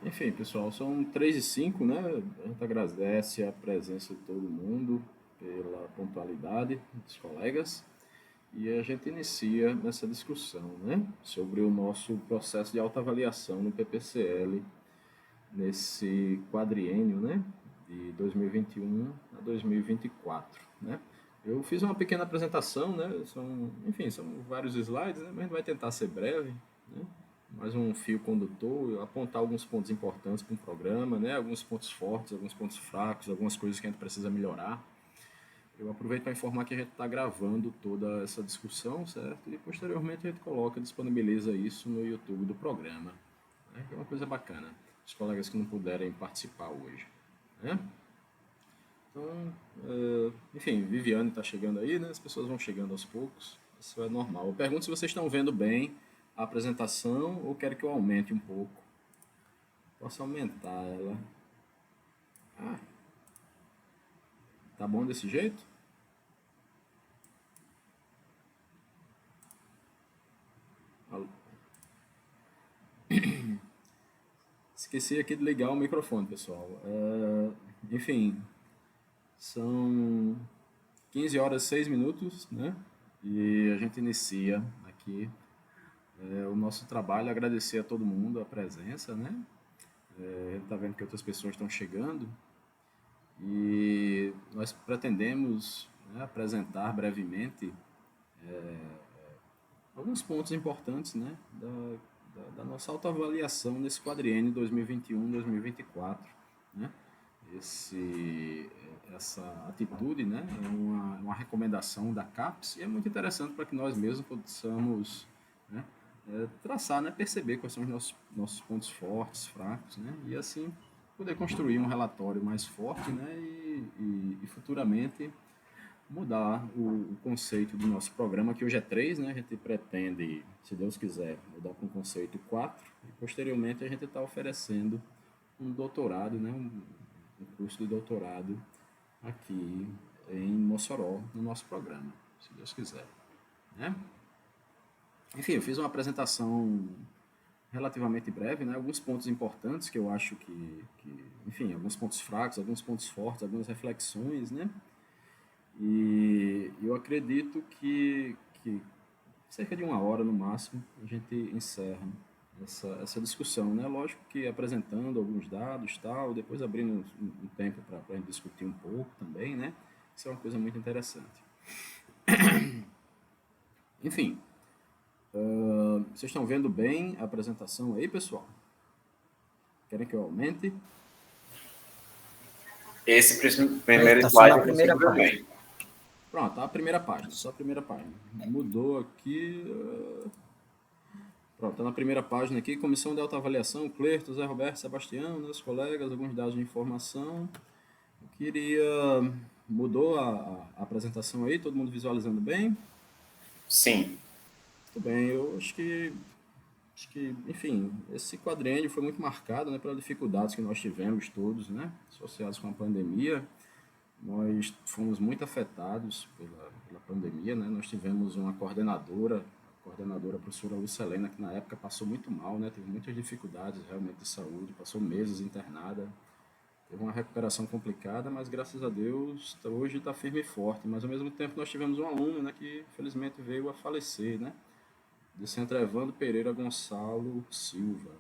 Enfim, pessoal, são 3h05, né? A gente agradece a presença de todo mundo pela pontualidade dos colegas e a gente inicia nessa discussão, né? Sobre o nosso processo de autoavaliação no PPCL nesse quadriênio, né? De 2021 a 2024, né? Eu fiz uma pequena apresentação, né? São vários slides, né? Mas a gente vai tentar ser breve, né? Mais um fio condutor, apontar alguns pontos importantes para um programa, né? Alguns pontos fortes, alguns pontos fracos, algumas coisas que a gente precisa melhorar. Eu aproveito para informar que a gente está gravando toda essa discussão, certo? E posteriormente a gente coloca, disponibiliza isso no YouTube do programa, né? Que é uma coisa bacana. Os colegas que não puderem participar hoje, né? Então, enfim, Viviane está chegando aí, né? As pessoas vão chegando aos poucos. Isso é normal. Eu pergunto se vocês estão vendo bem a apresentação ou querem que eu aumente um pouco. Posso aumentar ela. Ah, tá bom desse jeito? Esqueci aqui de ligar o microfone, pessoal. Enfim, são 15 horas e 6 minutos, né? E a gente inicia aqui o nosso trabalho. Agradecer a todo mundo a presença, né? A gente está vendo que outras pessoas estão chegando e nós pretendemos, né, apresentar brevemente alguns pontos importantes, né, da nossa autoavaliação nesse quadriênio 2021-2024, né? Essa atitude, né, é uma recomendação da CAPES e é muito interessante para que nós mesmos possamos, né, traçar, né, perceber quais são os nossos pontos fortes, fracos, né, e assim poder construir um relatório mais forte, né, e futuramente mudar o conceito do nosso programa, que hoje é 3, né? A gente pretende, se Deus quiser, mudar para um conceito 4 e posteriormente a gente está oferecendo um doutorado, né? Um curso de doutorado aqui em Mossoró, no nosso programa, se Deus quiser, né? Enfim, eu fiz uma apresentação relativamente breve, né? Alguns pontos importantes que eu acho enfim, alguns pontos fracos, alguns pontos fortes, algumas reflexões, né? E eu acredito que cerca de 1 hora no máximo a gente encerra essa discussão, né? Lógico que apresentando alguns dados, tal, depois abrindo um tempo para a gente discutir um pouco também, né? Isso é uma coisa muito interessante. Enfim, vocês estão vendo bem a apresentação aí, pessoal? Querem que eu aumente? Esse primeiro Tá só na slide eu primeira consigo ver página. bem. Pronto, tá a primeira página, só a primeira página. Mudou aqui. Pronto, tá na primeira página aqui, comissão de autoavaliação, Clerto, Zé Roberto, Sebastião, né, os colegas, alguns dados de informação. Eu queria... Mudou a apresentação aí, todo mundo visualizando bem? Sim. Muito bem, eu acho que, enfim, esse quadriênio foi muito marcado, né, pelas dificuldades que nós tivemos todos, né, associadas com a pandemia. Nós fomos muito afetados pela pandemia, né? Nós tivemos uma coordenadora, a coordenadora, a professora Lucilena, que na época passou muito mal, né? Teve muitas dificuldades realmente de saúde, passou meses internada, teve uma recuperação complicada, mas graças a Deus hoje está firme e forte. Mas ao mesmo tempo nós tivemos um aluno, né, que infelizmente veio a falecer, né? De Centro Evandro Pereira Gonçalo Silva,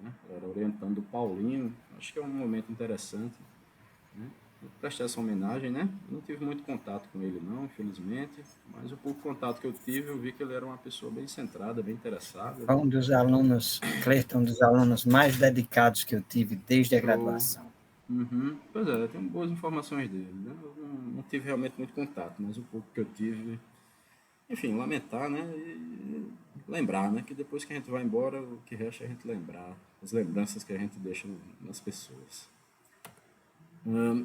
né? Era orientando o Paulinho, acho que é um momento interessante, né? Eu prestei essa homenagem, né? Não tive muito contato com ele não, infelizmente, mas o pouco contato que eu tive, eu vi que ele era uma pessoa bem centrada, bem interessada. Foi um dos alunos, Cleiton, um dos alunos mais dedicados que eu tive desde a graduação. Uhum. Pois é, eu tenho boas informações dele, né? Eu não tive realmente muito contato, mas o pouco que eu tive, enfim, lamentar, né? E lembrar, né? Que depois que a gente vai embora, o que resta é a gente lembrar, as lembranças que a gente deixa nas pessoas.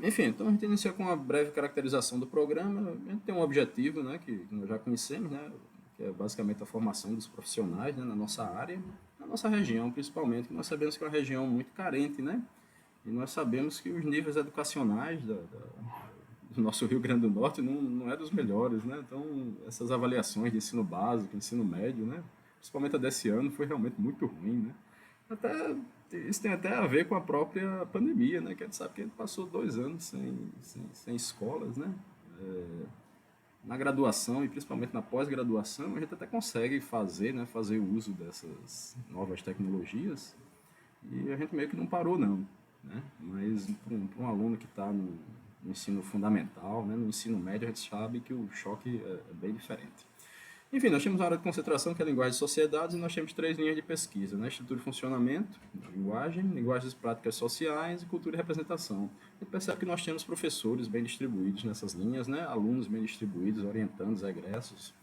Enfim, então a gente inicia com uma breve caracterização do programa. A gente tem um objetivo, né, que nós já conhecemos, né, que é basicamente a formação dos profissionais, né, na nossa área, na nossa região principalmente, que nós sabemos que é uma região muito carente, né, e nós sabemos que os níveis educacionais do nosso Rio Grande do Norte não é dos melhores, né, então essas avaliações de ensino básico, ensino médio, né, principalmente a desse ano, foi realmente muito ruim, né. Até, isso tem até a ver com a própria pandemia, né? Que a gente sabe que a gente passou 2 anos sem escolas, né? Na graduação e principalmente na pós-graduação, a gente até consegue fazer, né? Fazer uso dessas novas tecnologias e a gente meio que não parou, não, né? Mas para um aluno que está no ensino fundamental, né? No ensino médio, a gente sabe que o choque é bem diferente. Enfim, nós temos uma área de concentração, que é a linguagem de sociedades, e nós temos 3 linhas de pesquisa, né? Estrutura e funcionamento, linguagem, linguagens práticas sociais e cultura e representação. A gente percebe que nós temos professores bem distribuídos nessas linhas, né? Alunos bem distribuídos, orientandos, egressos.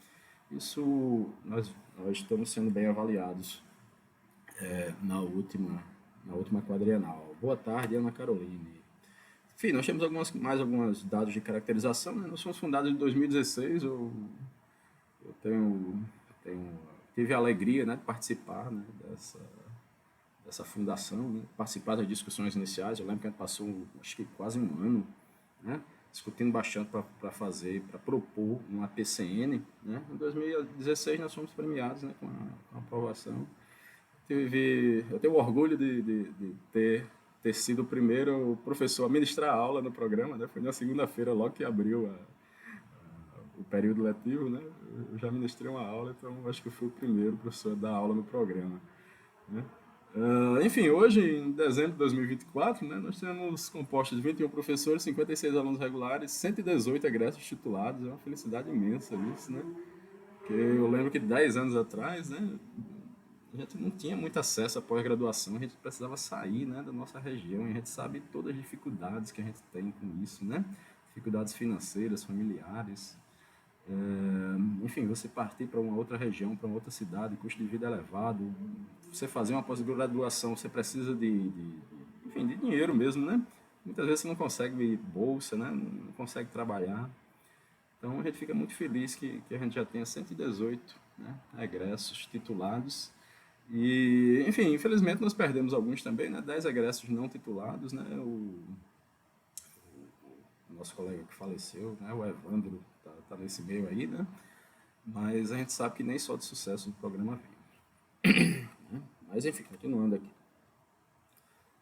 Isso, nós estamos sendo bem avaliados na última quadrienal. Boa tarde, Ana Caroline. Enfim, nós temos mais alguns dados de caracterização, né? Nós fomos fundados em 2016, eu tive a alegria, né, de participar, né, dessa fundação, né, participar das discussões iniciais. Eu lembro que a gente passou, acho que quase um ano, né, discutindo bastante para propor uma PCN. Né. Em 2016 nós fomos premiados, né, com a aprovação. Eu tenho orgulho de ter sido o primeiro professor a ministrar aula no programa, né. Foi na segunda-feira, logo que abriu o período letivo, né? Eu já ministrei uma aula, então acho que eu fui o primeiro professor a dar aula no programa, né? Enfim, hoje, em dezembro de 2024, né, nós temos compostos de 21 professores, 56 alunos regulares, 118 egressos titulados. É uma felicidade imensa isso, né? Porque eu lembro que 10 anos atrás, né, a gente não tinha muito acesso à pós-graduação, a gente precisava sair, né, da nossa região, e a gente sabe todas as dificuldades que a gente tem com isso, né? Dificuldades financeiras, familiares. Enfim, você partir para uma outra região, para uma outra cidade, custo de vida elevado, você fazer uma pós-graduação, você precisa enfim, de dinheiro mesmo, né? Muitas vezes você não consegue bolsa, né? Não consegue trabalhar. Então a gente fica muito feliz que a gente já tenha 118, né, egressos titulados. E, enfim, infelizmente nós perdemos alguns também, né? 10 egressos não titulados, né? O nosso colega que faleceu, né? O Evandro tá nesse meio aí, né? Mas a gente sabe que nem só de sucesso o programa vive. Né? Mas enfim, continuando aqui.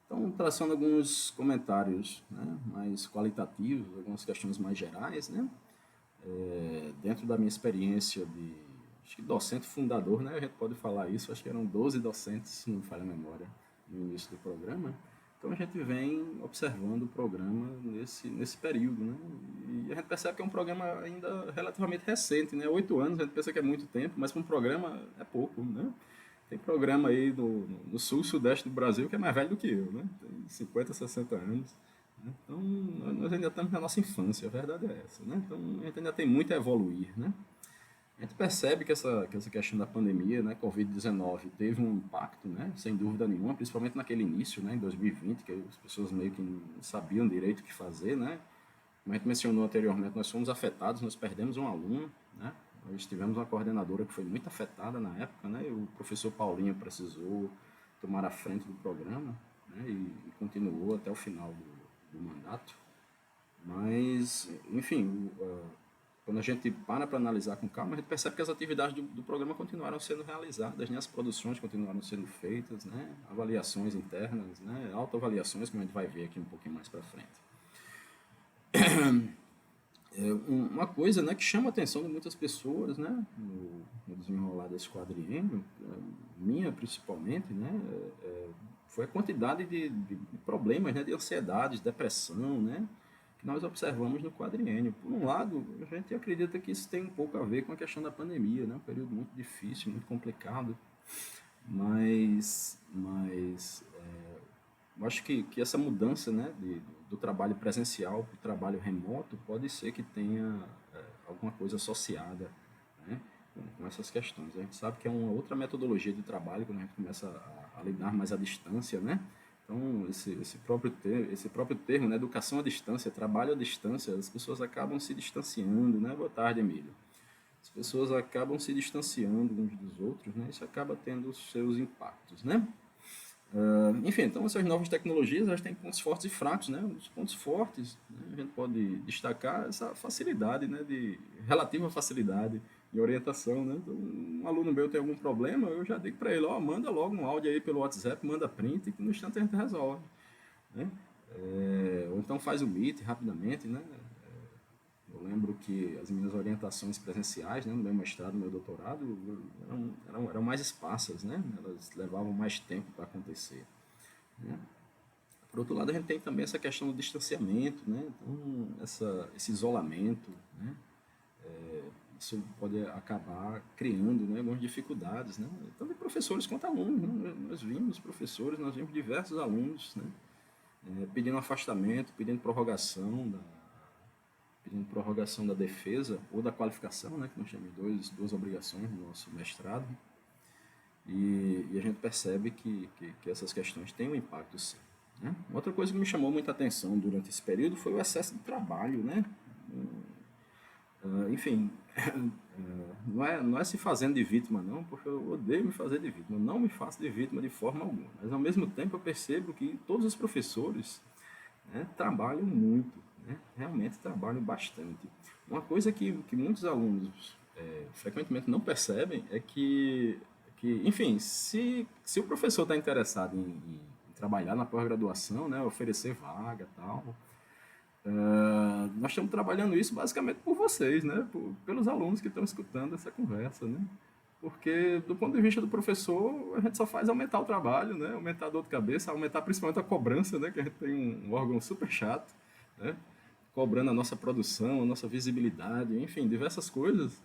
Então, traçando alguns comentários, né, mais qualitativos, algumas questões mais gerais, né? Dentro da minha experiência acho que docente fundador, né? A gente pode falar isso, acho que eram 12 docentes, se não me falha a memória, no início do programa. Então a gente vem observando o programa nesse período, né? E a gente percebe que é um programa ainda relativamente recente, né? 8 anos, a gente pensa que é muito tempo, mas para um programa é pouco, né? Tem programa aí no sul, sudeste do Brasil que é mais velho do que eu, né? Tem 50, 60 anos. Né? Então nós ainda estamos na nossa infância, a verdade é essa, né? Então a gente ainda tem muito a evoluir, né? A gente percebe que essa questão da pandemia, né, Covid-19, teve um impacto, né, sem dúvida nenhuma, principalmente naquele início, né, em 2020, que as pessoas meio que não sabiam direito o que fazer, né. Como a gente mencionou anteriormente, nós fomos afetados, nós perdemos um aluno, né, nós tivemos uma coordenadora que foi muito afetada na época, né, e o professor Paulinho precisou tomar a frente do programa, né, e continuou até o final do mandato. Mas, enfim, quando a gente para analisar com calma, a gente percebe que as atividades do programa continuaram sendo realizadas, né? As produções continuaram sendo feitas, né? Avaliações internas, né? Autoavaliações, como a gente vai ver aqui um pouquinho mais para frente. Uma coisa, né, que chama a atenção de muitas pessoas, né, no desenrolar desse quadriênio, minha principalmente, né, foi a quantidade de problemas, né, de ansiedades, depressão, né, que nós observamos no quadriênio. Por um lado, a gente acredita que isso tem um pouco a ver com a questão da pandemia, né? Um período muito difícil, muito complicado, mas eu acho que essa mudança, né, do trabalho presencial para o trabalho remoto pode ser que tenha alguma coisa associada, né, com essas questões. A gente sabe que é uma outra metodologia de trabalho quando a gente começa a lidar mais à distância, né? Então, esse próprio termo, né, educação à distância, trabalho à distância, as pessoas acabam se distanciando, né? Boa tarde, Emílio. As pessoas acabam se distanciando uns dos outros, né? Isso acaba tendo os seus impactos, né? Enfim, então essas novas tecnologias, elas têm pontos fortes e fracos, né? Os pontos fortes, né, a gente pode destacar essa facilidade, né, relativa facilidade em orientação, né? Então, um aluno meu tem algum problema, eu já digo para ele, ó, manda logo um áudio aí pelo WhatsApp, manda print, que no instante a gente resolve, né? Ou então faz o Meet rapidamente, né? Eu lembro que as minhas orientações presenciais, né, no meu mestrado, no meu doutorado, eram mais esparsas, né? Elas levavam mais tempo para acontecer, né? Por outro lado, a gente tem também essa questão do distanciamento, né? Então, esse isolamento, né? Isso pode acabar criando, né, algumas dificuldades, né? Tanto de professores quanto alunos, né? Nós vimos professores, nós vimos diversos alunos, né? Pedindo afastamento, pedindo prorrogação da defesa ou da qualificação, né? Que nós temos duas obrigações no nosso mestrado. E a gente percebe que essas questões têm um impacto, sim, né? Outra coisa que me chamou muita atenção durante esse período foi o excesso de trabalho, né? Enfim, não é se fazendo de vítima, não, porque eu odeio me fazer de vítima. Eu não me faço de vítima de forma alguma. Mas, ao mesmo tempo, eu percebo que todos os professores, né, trabalham muito, né? Realmente trabalham bastante. Uma coisa que muitos alunos frequentemente não percebem é que enfim, se o professor está interessado em trabalhar na pós-graduação, né, oferecer vaga e tal, nós estamos trabalhando isso basicamente por vocês, né? Pelos alunos que estão escutando essa conversa, né? Porque, do ponto de vista do professor, a gente só faz aumentar o trabalho, né? Aumentar a dor de cabeça, aumentar principalmente a cobrança, né? Que a gente tem um órgão super chato, né? Cobrando a nossa produção, a nossa visibilidade, enfim, diversas coisas.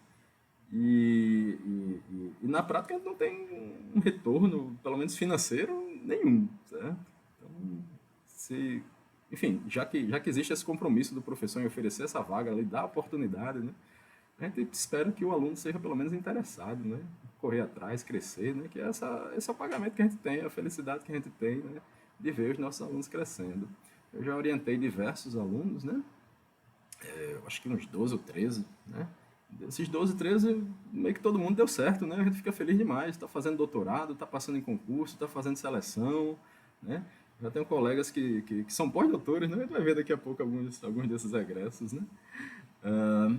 E na prática a gente não tem um retorno, pelo menos financeiro, nenhum, certo? Então, se enfim, já que existe esse compromisso do professor em oferecer essa vaga, lhe dar a oportunidade, né? A gente espera que o aluno seja pelo menos interessado, né? Correr atrás, crescer, né? Que esse é o pagamento que a gente tem, a felicidade que a gente tem, né? De ver os nossos alunos crescendo. Eu já orientei diversos alunos, né? Eu acho que uns 12 ou 13, né? Desses 12, 13, meio que todo mundo deu certo, né? A gente fica feliz demais. Está fazendo doutorado, está passando em concurso, está fazendo seleção, né? Já tenho colegas que são pós-doutores, né? A gente vai ver daqui a pouco alguns desses egressos, né? Ah,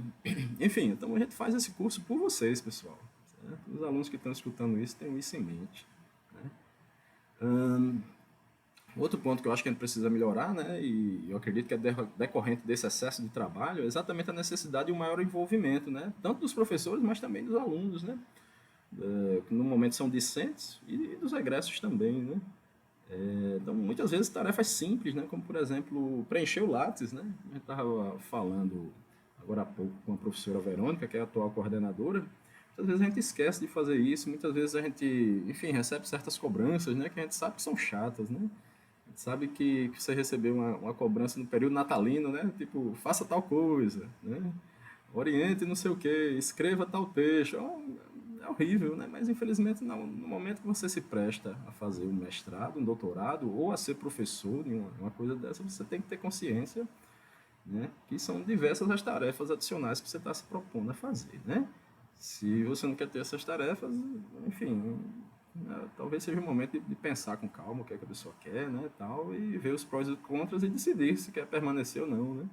enfim, então a gente faz esse curso por vocês, pessoal, certo? Os alunos que estão escutando isso têm isso em mente, né? Outro ponto que eu acho que a gente precisa melhorar, né, e eu acredito que é decorrente desse excesso de trabalho, é exatamente a necessidade de um maior envolvimento, né, tanto dos professores, mas também dos alunos, né, que no momento são discentes, e dos egressos também, né. Então, muitas vezes, tarefas simples, né, como, por exemplo, preencher o Lattes, né, a gente estava falando agora há pouco com a professora Verônica, que é a atual coordenadora. Muitas vezes a gente esquece de fazer isso, muitas vezes a gente, enfim, recebe certas cobranças, né, que a gente sabe que são chatas, né. A gente sabe que você recebeu uma cobrança no período natalino, né? Tipo, faça tal coisa, né? Oriente não sei o quê, escreva tal texto. É horrível, né? Mas infelizmente não. No momento que você se presta a fazer um mestrado, um doutorado ou a ser professor de uma coisa dessa, você tem que ter consciência, né, que são diversas as tarefas adicionais que você está se propondo a fazer, né? Se você não quer ter essas tarefas, enfim, talvez seja o momento de pensar com calma o que é que a pessoa quer, né, tal, e ver os prós e contras e decidir se quer permanecer ou não, né?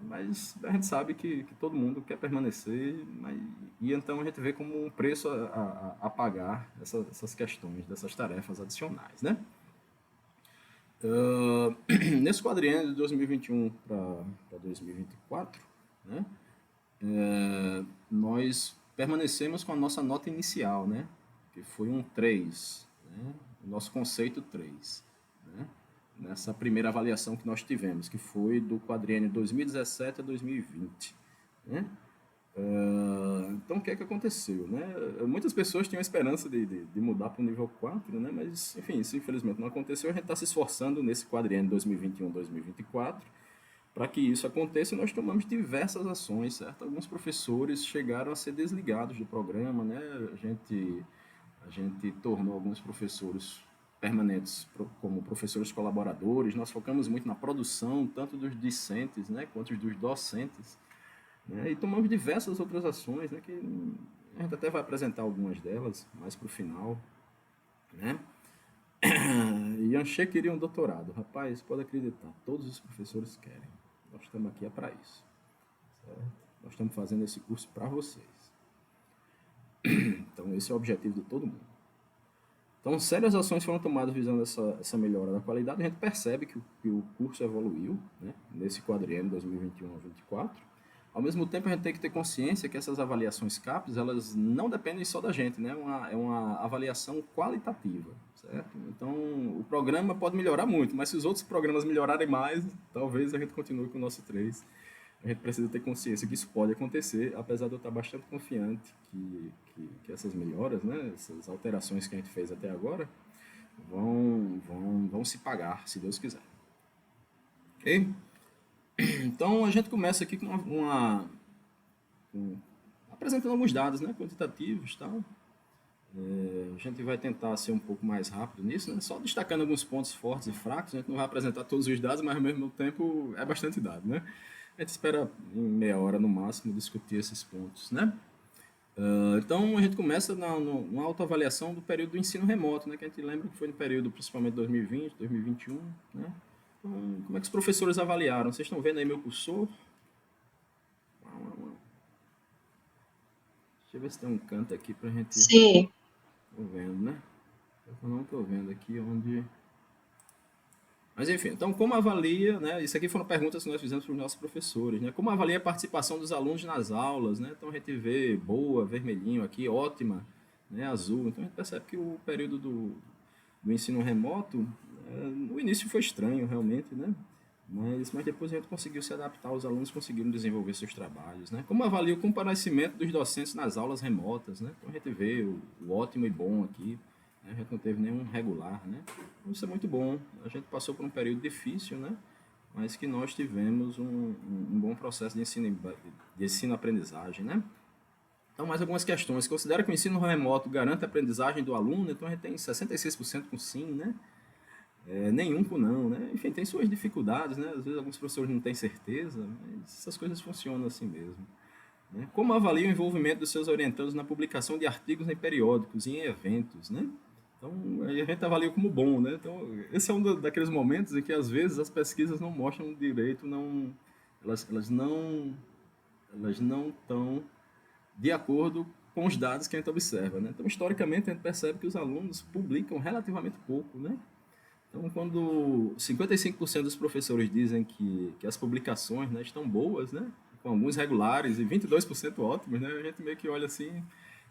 Mas a gente sabe que todo mundo quer permanecer, e então a gente vê como um preço a pagar essas questões, dessas tarefas adicionais, né? Uh, Nesse quadriênio de 2021 para 2024, né, nós permanecemos com a nossa nota inicial, né, que foi um 3, né, o nosso conceito 3, né, nessa primeira avaliação que nós tivemos, que foi do quadriênio 2017 a 2020. Né? Então, o que é que aconteceu? Né? Muitas pessoas tinham a esperança de mudar para o nível 4, né? Mas, enfim, isso infelizmente não aconteceu. A gente está se esforçando nesse quadriênio 2021-2024 para que isso aconteça, nós tomamos diversas ações, certo? Alguns professores chegaram a ser desligados do programa, né? A gente tornou alguns professores permanentes como professores colaboradores. Nós focamos muito na produção, tanto dos discentes, né, quanto dos docentes, né? E tomamos diversas outras ações, né, que a gente até vai apresentar algumas delas mais para o final, né? Yanche queria um doutorado. Rapaz, pode acreditar, todos os professores querem. Nós estamos aqui para isso, certo? Nós estamos fazendo esse curso para vocês. Então, esse é o objetivo de todo mundo. Então, sérias ações foram tomadas visando essa melhora da qualidade. A gente percebe que o curso evoluiu, né, nesse quadriênio 2021 a 2024. Ao mesmo tempo, a gente tem que ter consciência que essas avaliações CAPES, elas não dependem só da gente, né? É uma avaliação qualitativa, certo? Então, o programa pode melhorar muito, mas se os outros programas melhorarem mais, talvez a gente continue com o nosso 3. A gente precisa ter consciência que isso pode acontecer, apesar de eu estar bastante confiante que essas melhoras, né, essas alterações que a gente fez até agora, vão se pagar, se Deus quiser. Ok? Então, a gente começa aqui apresentando alguns dados, né, quantitativos e tal. A gente vai tentar ser um pouco mais rápido nisso, né? Só destacando alguns pontos fortes e fracos. A gente não vai apresentar todos os dados, mas ao mesmo tempo é bastante dado, né? A gente espera em meia hora no máximo discutir esses pontos, né? Então a gente começa numa autoavaliação do período do ensino remoto, né? Que a gente lembra que foi no período principalmente 2020, 2021, né? Então, como é que os professores avaliaram? Vocês estão vendo aí meu cursor? Deixa eu ver se tem um canto aqui pra gente... Sim. Tô vendo, né? Eu não tô vendo aqui onde... Mas enfim, então como avalia, né? Isso aqui foram perguntas que nós fizemos para os nossos professores, né? Como avalia a participação dos alunos nas aulas, né? Então a gente vê boa, vermelhinho aqui, ótima, né? Azul. Então a gente percebe que o período do ensino remoto, no início foi estranho realmente, né? Mas depois a gente conseguiu se adaptar, os alunos conseguiram desenvolver seus trabalhos, né? Como avalia o comparecimento dos docentes nas aulas remotas, né? Então a gente vê o ótimo e bom aqui. A gente não teve nenhum regular, né? Isso é muito bom. A gente passou por um período difícil, né? Mas que nós tivemos um bom processo de ensino-aprendizagem, né? Então, mais algumas questões. Considera que o ensino remoto garante a aprendizagem do aluno? Então, a gente tem 66% com sim, né? Nenhum com não, né? Enfim, tem suas dificuldades, né? Às vezes alguns professores não têm certeza, mas essas coisas funcionam assim mesmo. Né? Como avalia o envolvimento dos seus orientandos na publicação de artigos em periódicos e em eventos, né? Então, a gente avalia como bom, né? Então, esse é daqueles momentos em que, às vezes, as pesquisas não mostram direito, elas não estão de acordo com os dados que a gente observa, né? Então, historicamente, a gente percebe que os alunos publicam relativamente pouco, né? Então, quando 55% dos professores dizem que as publicações, né, estão boas, né? Com alguns regulares e 22% ótimos, né? A gente meio que olha assim...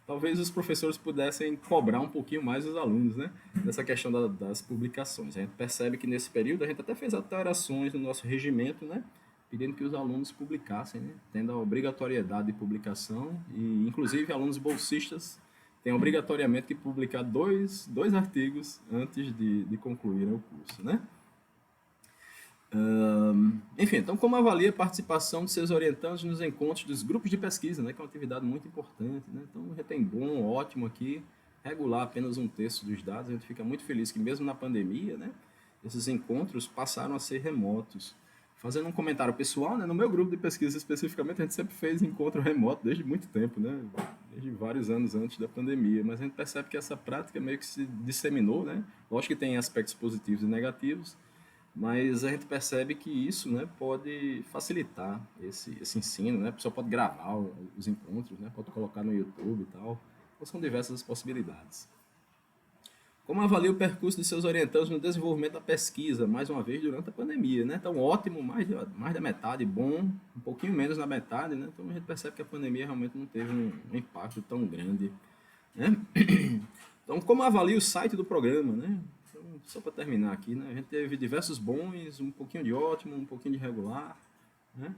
Talvez os professores pudessem cobrar um pouquinho mais os alunos, né? Dessa questão das publicações. A gente percebe que nesse período a gente até fez alterações no nosso regimento, né? Pedindo que os alunos publicassem, né? Tendo a obrigatoriedade de publicação e, inclusive, alunos bolsistas têm obrigatoriamente que publicar dois artigos antes de concluírem o curso, né? Enfim, então como avalia a participação de seus orientandos nos encontros dos grupos de pesquisa, né, que é uma atividade muito importante, né? Então já tem bom, ótimo aqui, regular apenas um terço dos dados, a gente fica muito feliz que mesmo na pandemia, né, esses encontros passaram a ser remotos. Fazendo um comentário pessoal, né, no meu grupo de pesquisa especificamente, a gente sempre fez encontro remoto desde muito tempo, né, desde vários anos antes da pandemia, mas a gente percebe que essa prática meio que se disseminou, né, lógico que tem aspectos positivos e negativos, mas a gente percebe que isso, né, pode facilitar esse ensino, né? A pessoa pode gravar os encontros, né? Pode colocar no YouTube e tal. Então, são diversas as possibilidades. Como avalia o percurso de seus orientandos no desenvolvimento da pesquisa, mais uma vez, durante a pandemia, né? Então, ótimo, mais da metade, bom, um pouquinho menos da metade, né? Então, a gente percebe que a pandemia realmente não teve um impacto tão grande, né? Então, como avalia o site do programa, né? Só para terminar aqui, né? A gente teve diversos bons, um pouquinho de ótimo, um pouquinho de regular, né?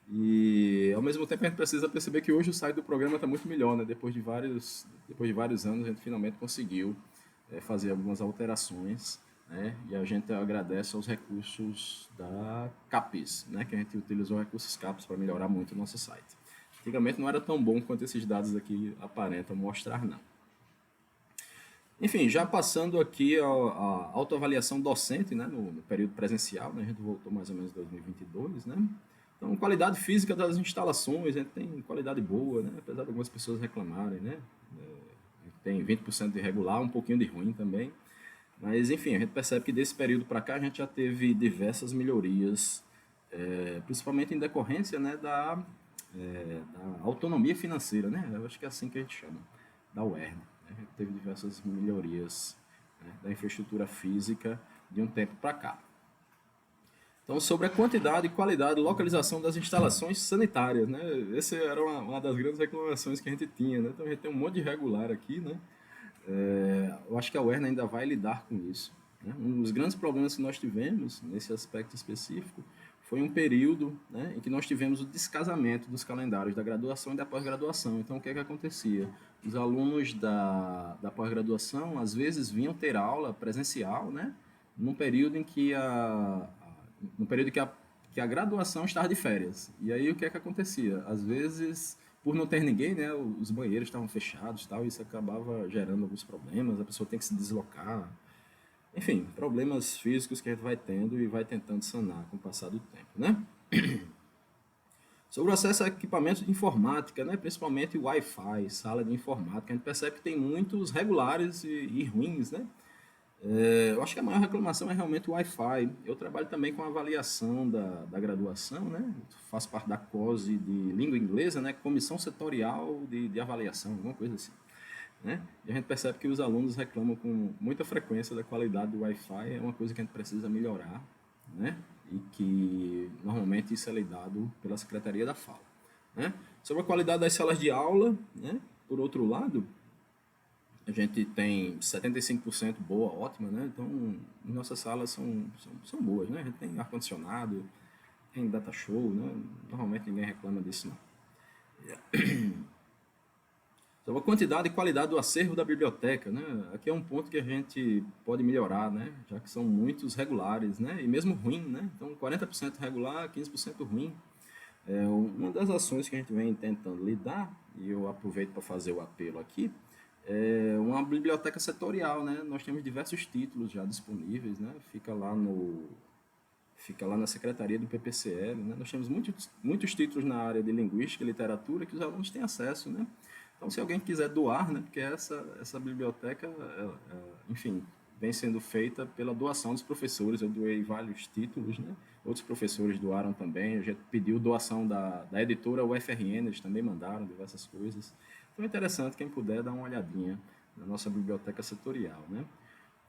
E ao mesmo tempo a gente precisa perceber que hoje o site do programa está muito melhor, né? Depois de vários anos a gente finalmente conseguiu fazer algumas alterações, né? E a gente agradece aos recursos da CAPES, né? Que a gente utilizou recursos CAPES para melhorar muito o nosso site. Antigamente não era tão bom quanto esses dados aqui aparentam mostrar, não. Enfim, já passando aqui a autoavaliação docente, né, no período presencial, né, a gente voltou mais ou menos em 2022, né? Então, qualidade física das instalações, a gente tem qualidade boa, né, apesar de algumas pessoas reclamarem, né? A gente tem 20% de regular, um pouquinho de ruim também. Mas, enfim, a gente percebe que desse período para cá a gente já teve diversas melhorias, principalmente em decorrência, né, da autonomia financeira, né? Eu acho que é assim que a gente chama. da UERN. Né? A gente teve diversas melhorias, né, da infraestrutura física de um tempo para cá. Então, sobre a quantidade, qualidade e localização das instalações sanitárias, né? Essa era uma das grandes reclamações que a gente tinha, né? Então, a gente tem um monte de irregular aqui, né? Eu acho que a UERN ainda vai lidar com isso, né? Um dos grandes problemas que nós tivemos, nesse aspecto específico, foi um período, né, em que nós tivemos o descasamento dos calendários da graduação e da pós-graduação. Então, o que é que acontecia? Os alunos da pós-graduação, às vezes, vinham ter aula presencial, né? Num período em que no período que a graduação estava de férias. E aí o que é que acontecia? Às vezes, por não ter ninguém, né, os banheiros estavam fechados, tal, e isso acabava gerando alguns problemas, a pessoa tem que se deslocar. Enfim, problemas físicos que a gente vai tendo e vai tentando sanar com o passar do tempo, né? Sobre o acesso a equipamentos de informática, né, principalmente Wi-Fi, sala de informática, a gente percebe que tem muitos regulares e ruins, né? Eu acho que a maior reclamação é realmente o Wi-Fi. Eu trabalho também com avaliação da graduação, né? Faço parte da COSE de língua inglesa, né? Comissão Setorial de Avaliação, alguma coisa assim, né? E a gente percebe que os alunos reclamam com muita frequência da qualidade do Wi-Fi, é uma coisa que a gente precisa melhorar, né? E que normalmente isso é lidado pela Secretaria da Fala, né? Sobre a qualidade das salas de aula, né? Por outro lado, a gente tem 75% boa, ótima, né? Então, nossas salas são boas, né? A gente tem ar-condicionado, tem data show, né? Normalmente ninguém reclama disso, não. Sobre a quantidade e qualidade do acervo da biblioteca, né? Aqui é um ponto que a gente pode melhorar, né? Já que são muitos regulares, né? E mesmo ruim, né? Então, 40% regular, 15% ruim. Uma das ações que a gente vem tentando lidar, e eu aproveito para fazer o apelo aqui, é uma biblioteca setorial, né? Nós temos diversos títulos já disponíveis, né? Fica lá na secretaria do PPCL, né? Nós temos muitos títulos na área de linguística e literatura que os alunos têm acesso, né? Então, se alguém quiser doar, né? Porque essa biblioteca, enfim, vem sendo feita pela doação dos professores. Eu doei vários títulos, né? Outros professores doaram também. A gente pediu doação da editora UFRN, eles também mandaram diversas coisas. Então é interessante, quem puder, dar uma olhadinha na nossa biblioteca setorial, né?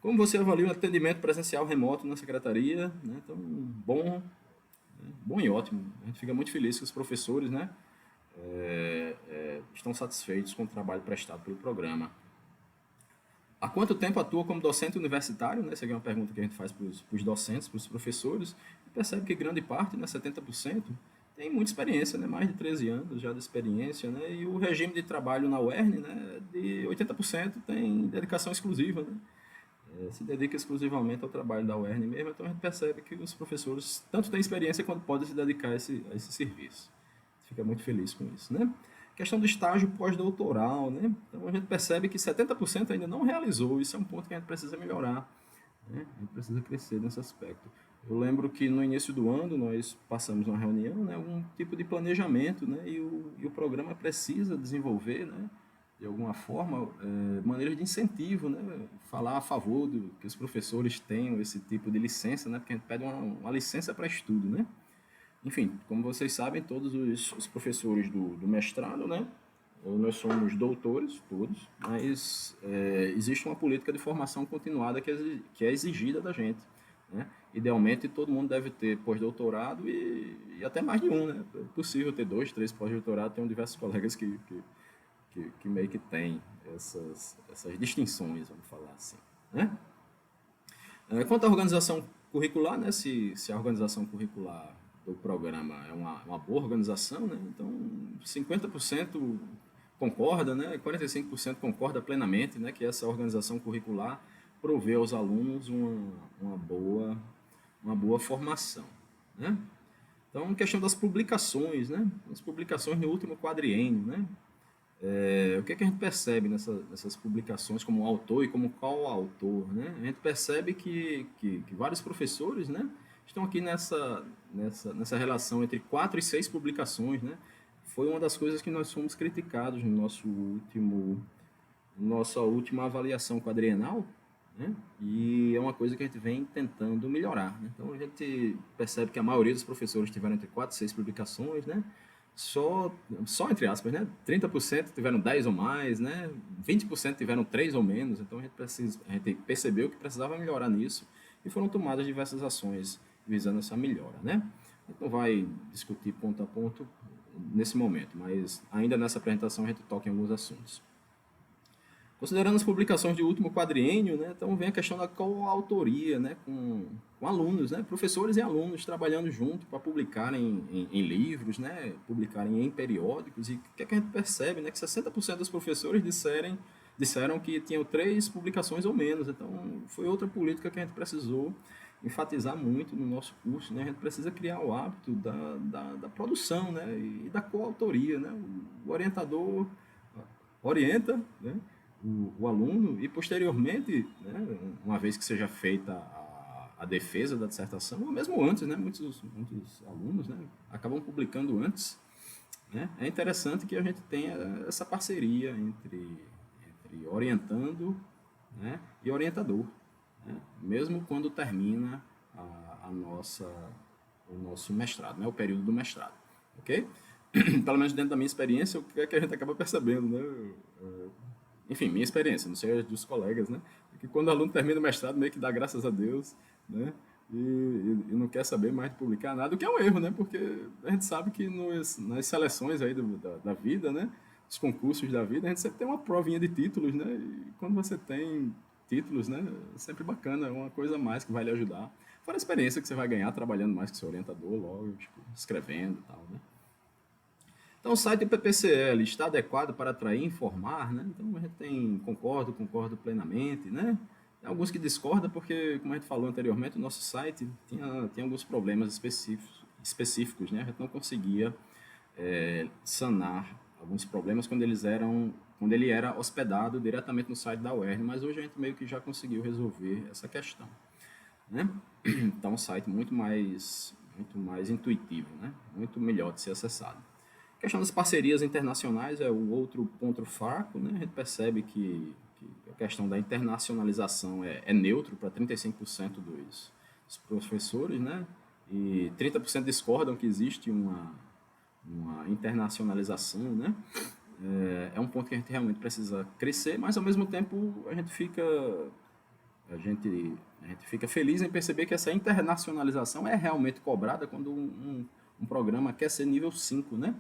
Como você avalia o atendimento presencial remoto na secretaria, né? Então, bom, né? Bom e ótimo. A gente fica muito feliz que os professores, né, estão satisfeitos com o trabalho prestado pelo programa. Há quanto tempo atua como docente universitário? Né? Essa aqui é uma pergunta que a gente faz para os docentes, para os professores. E percebe que grande parte, né, 70%, tem muita experiência, né? Mais de 13 anos já de experiência. Né? E o regime de trabalho na UERN, né, de 80% tem dedicação exclusiva. Né? Se dedica exclusivamente ao trabalho da UERN mesmo, então a gente percebe que os professores tanto têm experiência quanto podem se dedicar a esse serviço. Fica muito feliz com isso, né? Questão do estágio pós-doutoral, né? Então a gente percebe que 70% ainda não realizou, isso é um ponto que a gente precisa melhorar, né? A gente precisa crescer nesse aspecto. Eu lembro que no início do ano nós passamos uma reunião, né, um tipo de planejamento, né, e o programa precisa desenvolver, né, de alguma forma, maneiras de incentivo, né, falar a favor que os professores tenham esse tipo de licença, né, porque a gente pede uma licença para estudo, né. Enfim, como vocês sabem, todos os professores do mestrado, né, nós somos doutores, todos, mas existe uma política de formação continuada que é exigida da gente, né? Idealmente, todo mundo deve ter pós-doutorado e até mais de um, né? É possível ter 2, 3 pós-doutorados, tenho diversos colegas que meio que têm essas distinções, vamos falar assim, né? Quanto à organização curricular, né? Se a organização curricular do programa é uma boa organização, né? Então 50% concorda, né? 45% concorda plenamente, né? Que essa organização curricular provê aos alunos uma boa formação, né? Então, questão das publicações, né? As publicações no último quadriênio, né? O que a gente percebe nessas publicações como autor e como coautor, né? A gente percebe que vários professores, né, estão aqui nessa relação entre 4 e 6 publicações, né? Foi uma das coisas que nós fomos criticados no nossa última avaliação quadrienal, né? E é uma coisa que a gente vem tentando melhorar, né? Então a gente percebe que a maioria dos professores tiveram entre 4 e 6 publicações, né? só entre aspas, né? 30% tiveram 10 ou mais, né? 20% tiveram 3 ou menos. Então a gente percebeu que precisava melhorar nisso e foram tomadas diversas ações visando essa melhora, né? A gente não vai discutir ponto a ponto nesse momento, mas ainda nessa apresentação a gente toca em alguns assuntos. Considerando as publicações de último quadriênio, né, então vem a questão da coautoria, né, com alunos, né, professores e alunos trabalhando junto para publicarem em livros, né, publicarem em periódicos. E o que, é que a gente percebe? Né, que 60% dos professores disseram que tinham 3 publicações ou menos. Então, foi outra política que a gente precisou enfatizar muito no nosso curso. Né? A gente precisa criar o hábito da produção, né, e da coautoria. Né? O orientador orienta, né, o aluno e, posteriormente, né, uma vez que seja feita a defesa da dissertação, ou mesmo antes, né, muitos alunos, né, acabam publicando antes. Né? É interessante que a gente tenha essa parceria entre orientando, né, e orientador, né, mesmo quando termina o nosso mestrado, né, o período do mestrado. Ok? Pelo menos dentro da minha experiência, o que é que a gente acaba percebendo, né? Enfim, minha experiência, não sei a dos colegas, né? Que quando o aluno termina o mestrado, meio que dá graças a Deus, né? E não quer saber mais de publicar nada, o que é um erro, né? Porque a gente sabe que nas seleções aí da vida, né? Os concursos da vida, a gente sempre tem uma provinha de títulos, né? E quando você tem títulos, né? É sempre bacana, é uma coisa a mais que vai lhe ajudar. Fora a experiência que você vai ganhar trabalhando mais com seu orientador, logo, tipo, escrevendo e tal, né? Então, o site do PPCL está adequado para atrair e informar, né? Então, a gente concordo plenamente, né? Tem alguns que discordam, porque, como a gente falou anteriormente, o nosso site tinha alguns problemas específicos, né? A gente não conseguia sanar alguns problemas quando ele era hospedado diretamente no site da UERN, mas hoje a gente meio que já conseguiu resolver essa questão, né? Então, um site muito mais intuitivo, né? Muito melhor de ser acessado. A questão das parcerias internacionais é o outro ponto fraco, né? A gente percebe que a questão da internacionalização é neutro para 35% dos professores, né? E 30% discordam que existe uma internacionalização, né? É um ponto que a gente realmente precisa crescer, mas ao mesmo tempo a gente fica feliz em perceber que essa internacionalização é realmente cobrada quando um programa quer ser nível 5, né?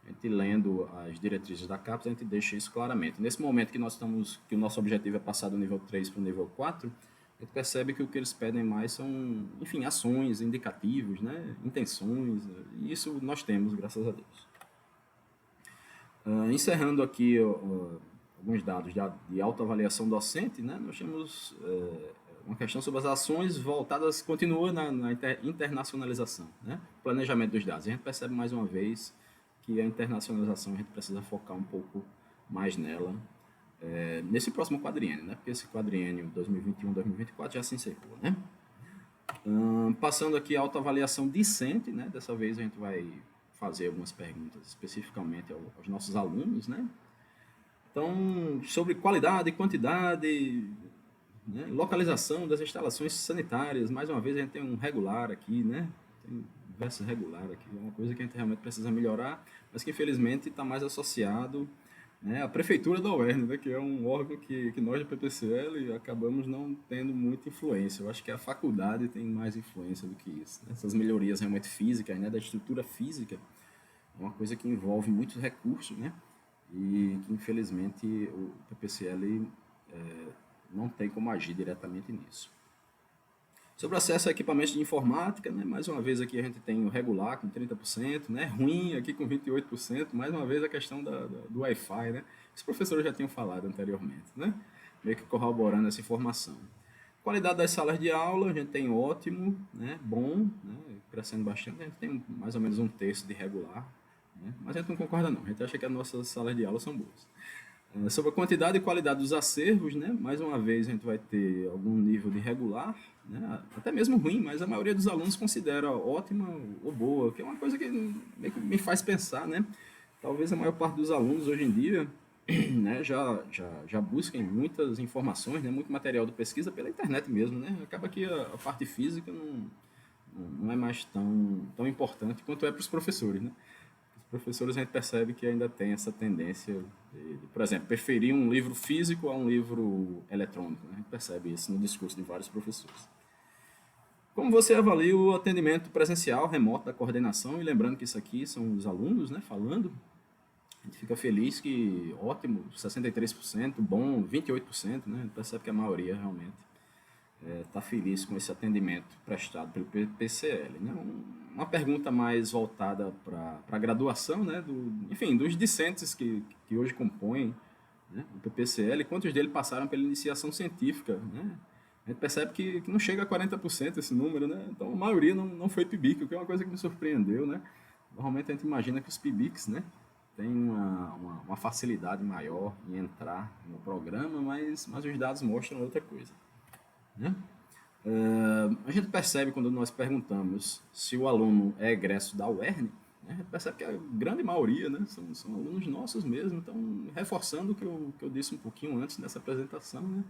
A gente lendo as diretrizes da CAPES, a gente deixa isso claramente. Nesse momento que o nosso objetivo é passar do nível 3 para o nível 4, a gente percebe que o que eles pedem mais são, enfim, ações, indicativos, né? Intenções, e isso nós temos, graças a Deus. Encerrando aqui alguns dados de autoavaliação docente, né? Nós temos uma questão sobre as ações voltadas, continua na internacionalização, né? Planejamento dos dados. A gente percebe mais uma vez que a internacionalização a gente precisa focar um pouco mais nela nesse próximo quadriênio, né? Porque esse quadriênio 2021-2024 já se encerrou, né? Passando aqui a autoavaliação discente, né? Dessa vez a gente vai fazer algumas perguntas especificamente aos nossos alunos, né? Então, sobre qualidade, quantidade, né? Localização das instalações sanitárias, mais uma vez a gente tem um regular aqui, né? Tem versus regular aqui, é uma coisa que a gente realmente precisa melhorar, mas que infelizmente está mais associado, né, à prefeitura da UERN, né, que é um órgão que nós do PPCL acabamos não tendo muita influência. Eu acho que a faculdade tem mais influência do que isso, né? Essas melhorias realmente físicas, né, da estrutura física, é uma coisa que envolve muitos recursos, né, e que infelizmente o PPCL não tem como agir diretamente nisso. Sobre acesso a equipamentos de informática, né, mais uma vez aqui a gente tem o regular com 30%, né, ruim aqui com 28%, mais uma vez a questão do Wi-Fi, né, os professores já tinham falado anteriormente, né, meio que corroborando essa informação. Qualidade das salas de aula, a gente tem ótimo, né, bom, né, crescendo bastante, a gente tem mais ou menos 1/3 de regular, né, mas a gente não concorda não, a gente acha que as nossas salas de aula são boas. Sobre a quantidade e qualidade dos acervos, né? Mais uma vez a gente vai ter algum nível de regular, né? Até mesmo ruim, mas a maioria dos alunos considera ótima ou boa, que é uma coisa que meio que me faz pensar, né? Talvez a maior parte dos alunos hoje em dia, né, já busquem muitas informações, né, muito material de pesquisa pela internet mesmo, né? Acaba que a parte física não é mais tão importante quanto é para os professores, né? professores a gente percebe que ainda tem essa tendência por exemplo, preferir um livro físico a um livro eletrônico, né? A gente percebe isso no discurso de vários professores. Como você avalia o atendimento presencial, remoto da coordenação? E lembrando que isso aqui são os alunos, né, falando. A gente fica feliz que, ótimo, 63%, bom, 28%, né? A gente percebe que a maioria realmente está feliz com esse atendimento prestado pelo PCL, né? Uma pergunta mais voltada para a graduação, né? Enfim, dos discentes que hoje compõem, né, o PPCL, quantos deles passaram pela iniciação científica, né? A gente percebe que não chega a 40% esse número, né? Então a maioria não foi PIBIC, o que é uma coisa que me surpreendeu, né? Normalmente a gente imagina que os PIBICs, né, têm uma facilidade maior em entrar no programa, mas os dados mostram outra coisa, né? A gente percebe quando nós perguntamos se o aluno é egresso da UERN, né, a gente percebe que a grande maioria, né, são alunos nossos mesmo. Então, reforçando o que eu disse um pouquinho antes dessa apresentação, né,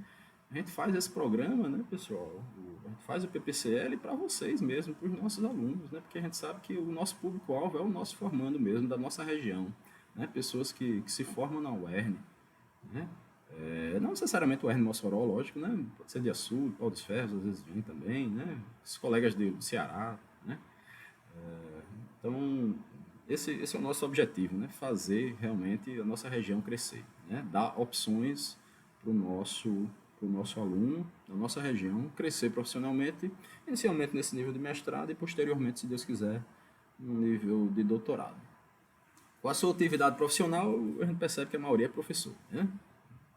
a gente faz esse programa, né, pessoal, a gente faz o PPCL para vocês mesmo, para os nossos alunos, né, porque a gente sabe que o nosso público-alvo é o nosso formando mesmo, da nossa região, né, pessoas que se formam na UERN, né. Não necessariamente o UERN Mossoró, lógico, né? Pode ser de Açu, Pau dos Ferros, às vezes vem também, né? Os colegas do Ceará, né? Então, esse é o nosso objetivo, né? Fazer realmente a nossa região crescer, né? Dar opções para o nosso aluno, da nossa região, crescer profissionalmente, inicialmente nesse nível de mestrado e posteriormente, se Deus quiser, no nível de doutorado. Com a sua atividade profissional, a gente percebe que a maioria é professor, né?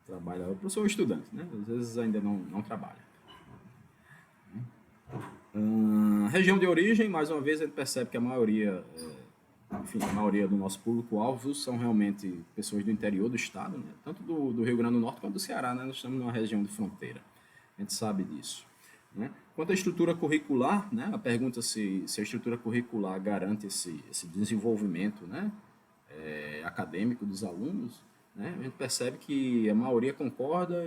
Trabalha, o professor ou estudante, né? Às vezes ainda não trabalha. Região de origem, mais uma vez, a gente percebe que a maioria, a maioria do nosso público-alvo são realmente pessoas do interior do estado, né? Tanto do Rio Grande do Norte quanto do Ceará, né? Nós estamos numa região de fronteira, a gente sabe disso, né? Quanto à estrutura curricular, né? A pergunta se a estrutura curricular garante esse desenvolvimento, né, acadêmico dos alunos, né? A gente percebe que a maioria concorda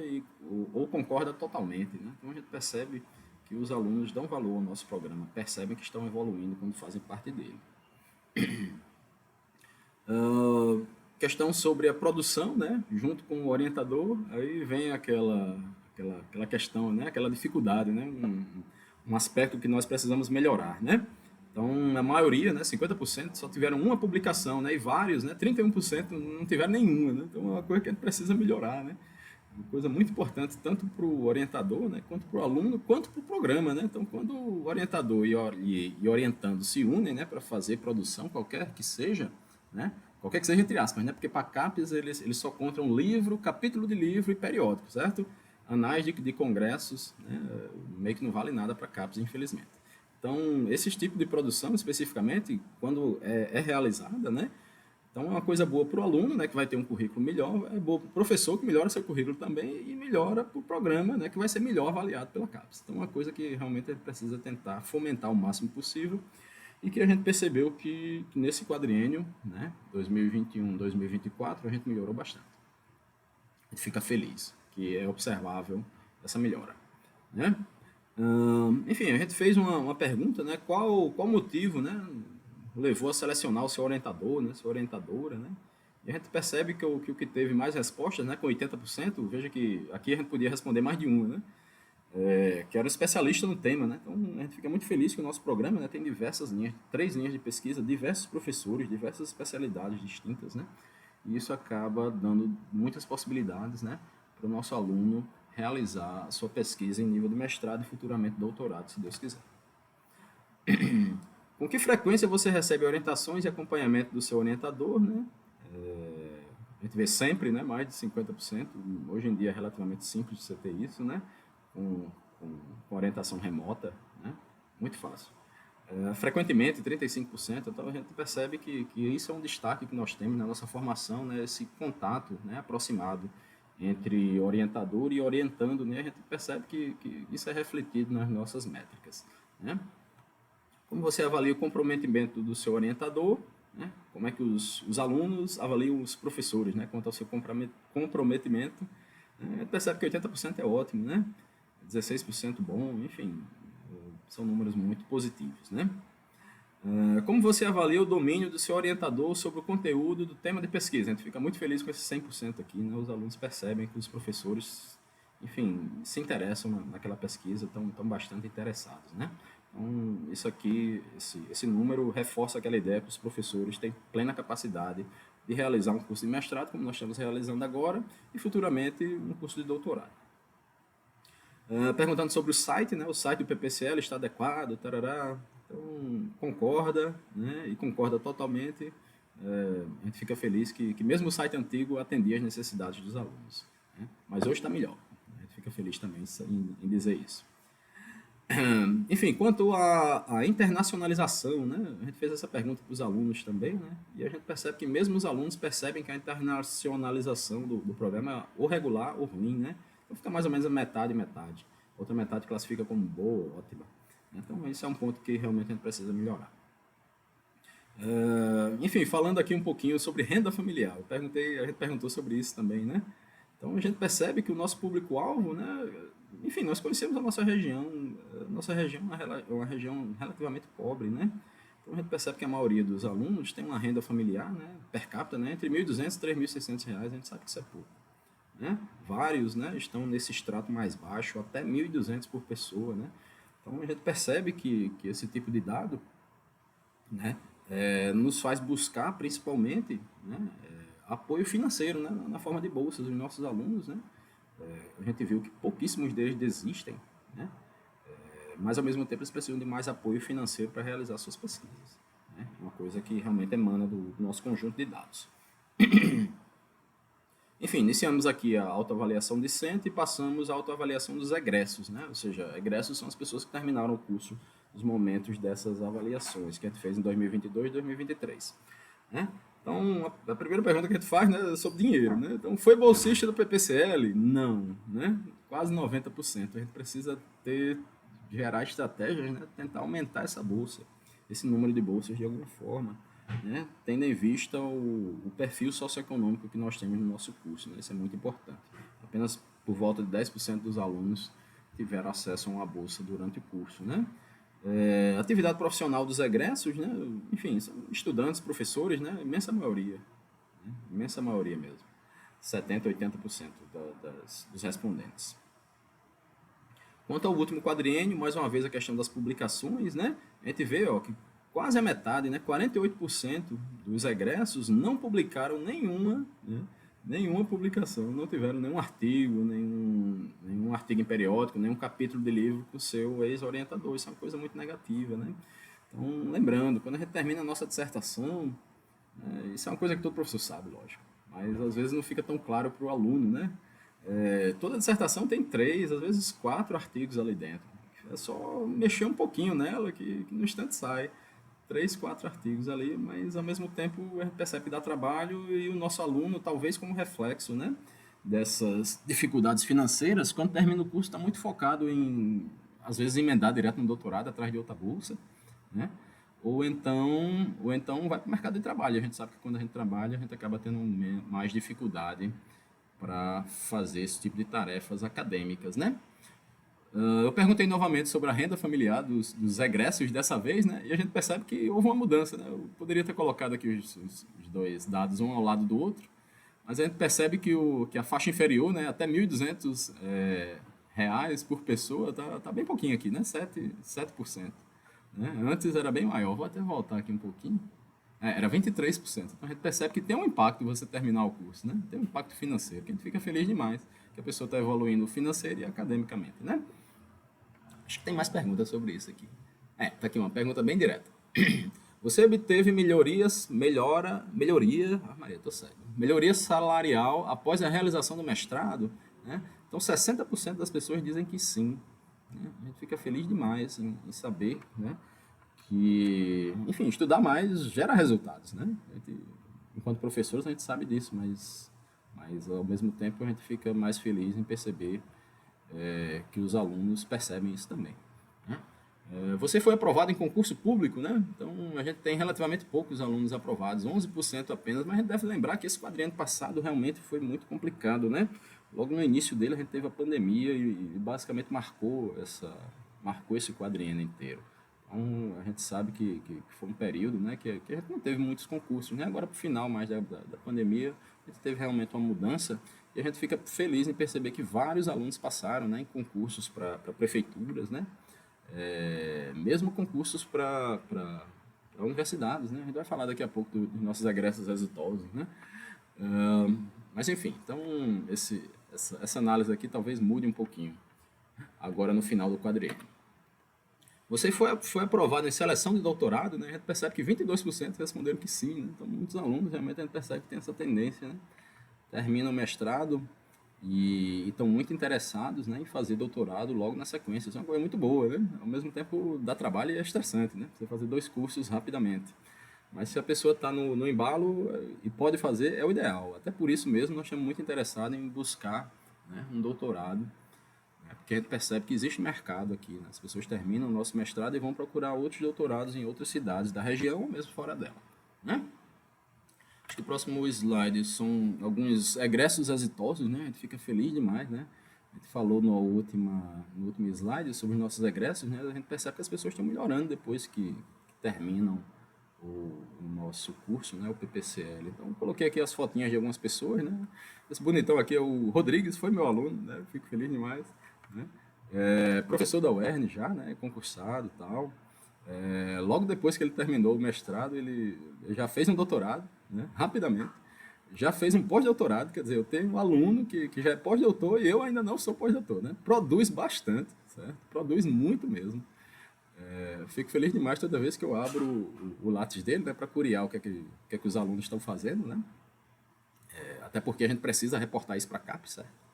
ou concorda totalmente, né? Então a gente percebe que os alunos dão valor ao nosso programa, percebem que estão evoluindo quando fazem parte dele. Questão sobre a produção, né? Junto com o orientador, aí vem aquela questão, né? Aquela dificuldade, né? Um aspecto que nós precisamos melhorar, né? Então, a maioria, né, 50%, só tiveram uma publicação, né, e vários, né, 31% não tiveram nenhuma, né? Então, é uma coisa que a gente precisa melhorar, né? Uma coisa muito importante, tanto para o orientador, né, quanto para o aluno, quanto para o programa, né? Então, quando o orientador e orientando se unem, né, para fazer produção, qualquer que seja, né, qualquer que seja entre aspas, né, porque para CAPES eles só contam livro, capítulo de livro e periódico, certo? Anais de congressos, né, meio que não vale nada para CAPES, infelizmente. Então, esse tipo de produção, especificamente, quando é realizada, né? Então, é uma coisa boa para o aluno, né, que vai ter um currículo melhor, é boa para o professor, que melhora seu currículo também, e melhora para o programa, né, que vai ser melhor avaliado pela CAPES. Então, é uma coisa que realmente a gente precisa tentar fomentar o máximo possível, e que a gente percebeu que nesse quadriênio, né, 2021, 2024, a gente melhorou bastante. A gente fica feliz, que é observável essa melhora, né? Enfim, a gente fez uma pergunta, né? Qual motivo, né, levou a selecionar o seu orientador, né, sua orientadora, né? E a gente percebe que o que teve mais respostas, né, com 80%, veja que aqui a gente podia responder mais de uma, né? Que era um especialista no tema, né? Então a gente fica muito feliz que o nosso programa, né, tem diversas linhas, 3 linhas de pesquisa, diversos professores, diversas especialidades distintas, né? E isso acaba dando muitas possibilidades, né, para o nosso aluno realizar a sua pesquisa em nível de mestrado e futuramente doutorado, se Deus quiser. Com que frequência você recebe orientações e acompanhamento do seu orientador, né? A gente vê sempre, né, mais de 50%. Hoje em dia é relativamente simples de você ter isso, né? Com orientação remota, né? Muito fácil. Frequentemente, 35%. Então a gente percebe que isso é um destaque que nós temos na nossa formação, né? Esse contato, né, aproximado entre orientador e orientando, né? A gente percebe que isso é refletido nas nossas métricas, né? Como você avalia o comprometimento do seu orientador, né? Como é que os alunos avaliam os professores, né, quanto ao seu comprometimento, né? A gente percebe que 80% é ótimo, né? 16% bom, enfim, são números muito positivos, né? Como você avalia o domínio do seu orientador sobre o conteúdo do tema de pesquisa? A gente fica muito feliz com esse 100% aqui, né? Os alunos percebem que os professores, enfim, se interessam naquela pesquisa, estão bastante interessados, né? Então, isso aqui, esse número reforça aquela ideia que os professores têm plena capacidade de realizar um curso de mestrado, como nós estamos realizando agora, e futuramente um curso de doutorado. Perguntando sobre o site, né? O site do PPCL está adequado, tarará. Então, concorda, né? E concorda totalmente. A gente fica feliz que mesmo o site antigo atendia as necessidades dos alunos, né? Mas hoje está melhor. A gente fica feliz também em dizer isso. Enfim, quanto à internacionalização, né? A gente fez essa pergunta para os alunos também, né? E a gente percebe que mesmo os alunos percebem que a internacionalização do programa é ou regular ou ruim, né? Então fica mais ou menos a metade e metade. Outra metade classifica como boa ou ótima. Então esse é um ponto que realmente a gente precisa melhorar. Enfim, falando aqui um pouquinho sobre renda familiar. A gente perguntou sobre isso também, né? Então a gente percebe que o nosso público-alvo, né? Enfim, nós conhecemos a nossa região. A nossa região é uma região relativamente pobre, né? Então a gente percebe que a maioria dos alunos tem uma renda familiar, né, per capita, né, entre R$ 1.200 e R$ 3.600. A gente sabe que isso é pouco, né? Vários, né, estão nesse extrato mais baixo, até 1.200 por pessoa, né? Então a gente percebe que esse tipo de dado, né, nos faz buscar principalmente, né, apoio financeiro, né, na forma de bolsas dos nossos alunos, né? A gente viu que pouquíssimos deles desistem, né? Mas ao mesmo tempo eles precisam de mais apoio financeiro para realizar suas pesquisas, né? Uma coisa que realmente emana do nosso conjunto de dados. Enfim, iniciamos aqui a autoavaliação discente e passamos à autoavaliação dos egressos, né? Ou seja, egressos são as pessoas que terminaram o curso nos momentos dessas avaliações que a gente fez em 2022 e 2023, né? Então, a primeira pergunta que a gente faz, né, é sobre dinheiro, né? Então, foi bolsista do PPCL? Não, né? Quase 90%. A gente precisa gerar estratégias, né, tentar aumentar essa bolsa, esse número de bolsas de alguma forma, né, tendo em vista o perfil socioeconômico que nós temos no nosso curso, né? Isso é muito importante. Apenas por volta de 10% dos alunos tiveram acesso a uma bolsa durante o curso, né? Atividade profissional dos egressos, né? Enfim, são estudantes, professores, né? Imensa maioria, né? Imensa maioria mesmo, 70%, 80% dos respondentes. Quanto ao último quadriênio, mais uma vez a questão das publicações, né? A gente vê, ó, que quase a metade, né? 48% dos egressos não publicaram nenhuma, né, nenhuma publicação, não tiveram nenhum artigo, nenhum artigo em periódico, nenhum capítulo de livro com o seu ex-orientador. Isso é uma coisa muito negativa, né? Então, lembrando, quando a gente termina a nossa dissertação, isso é uma coisa que todo professor sabe, lógico, mas às vezes não fica tão claro para o aluno, né? Toda dissertação tem 3, às vezes 4 artigos ali dentro. É só mexer um pouquinho nela que no instante sai 3, 4 artigos ali, mas ao mesmo tempo a gente percebe que dá trabalho e o nosso aluno, talvez como reflexo, né, dessas dificuldades financeiras, quando termina o curso está muito focado em, às vezes, emendar direto no doutorado atrás de outra bolsa, né? Ou então vai para o mercado de trabalho. A gente sabe que quando a gente trabalha, a gente acaba tendo mais dificuldade para fazer esse tipo de tarefas acadêmicas, né? Eu perguntei novamente sobre a renda familiar dos egressos dessa vez, né? E a gente percebe que houve uma mudança, né? Eu poderia ter colocado aqui os dois dados um ao lado do outro, mas a gente percebe que a faixa inferior, né, até R$ 1.200 reais por pessoa, tá bem pouquinho aqui, né? 7%, né? Antes era bem maior. Vou até voltar aqui um pouquinho. Era 23%. Então a gente percebe que tem um impacto você terminar o curso, né? Tem um impacto financeiro, que a gente fica feliz demais, que a pessoa está evoluindo financeiro e academicamente, né? Acho que tem mais perguntas sobre isso aqui. Tá aqui uma pergunta bem direta. Você obteve melhoria salarial após a realização do mestrado, né? Então 60% das pessoas dizem que sim, né? A gente fica feliz demais em saber, né, que, enfim, estudar mais gera resultados, né? Enquanto professores a gente sabe disso, mas ao mesmo tempo a gente fica mais feliz em perceber que os alunos percebem isso também, né? Você foi aprovado em concurso público, né? Então a gente tem relativamente poucos alunos aprovados, 11% apenas, mas a gente deve lembrar que esse quadriênio passado realmente foi muito complicado, né? Logo no início dele a gente teve a pandemia e basicamente marcou esse quadriênio inteiro. Então, a gente sabe que foi um período, né, que a gente não teve muitos concursos, né? Agora, para o final mais da pandemia, a gente teve realmente uma mudança e a gente fica feliz em perceber que vários alunos passaram, né, em concursos para prefeituras, né? Mesmo concursos para universidades, né? A gente vai falar daqui a pouco dos nossos egressos exitosos, né? Mas, enfim, então, essa análise aqui talvez mude um pouquinho agora no final do quadriênio. Você foi aprovado em seleção de doutorado, né? A gente percebe que 22% responderam que sim, né? Então, muitos alunos realmente a gente percebe que tem essa tendência, né? Terminam o mestrado e estão muito interessados, né, em fazer doutorado logo na sequência. Isso é uma coisa muito boa, né? Ao mesmo tempo dá trabalho e é estressante, né? Você fazer 2 cursos rapidamente. Mas se a pessoa está no embalo e pode fazer, é o ideal. Até por isso mesmo nós estamos muito interessados em buscar, né, um doutorado, né, porque a gente percebe que existe mercado aqui, né? As pessoas terminam o nosso mestrado e vão procurar outros doutorados em outras cidades da região ou mesmo fora dela, né? Acho que o próximo slide são alguns egressos exitosos, né? A gente fica feliz demais, né? A gente falou no último slide sobre os nossos egressos, né? A gente percebe que as pessoas estão melhorando depois que terminam o nosso curso, né? O PPCL. Então, coloquei aqui as fotinhas de algumas pessoas, né? Esse bonitão aqui é o Rodrigues, foi meu aluno, né? Fico feliz demais, né? Professor da UERN já, né? Concursado e tal. Logo depois que ele terminou o mestrado, ele já fez um doutorado, né, rapidamente. Já fez um pós-doutorado, quer dizer, eu tenho um aluno que já é pós-doutor e eu ainda não sou pós-doutor, né? Produz bastante, certo? Produz muito mesmo. Fico feliz demais toda vez que eu abro o Lattes dele, né, para curiar o que é que os alunos estão fazendo, né? Até porque a gente precisa reportar isso para a CAPES, certo?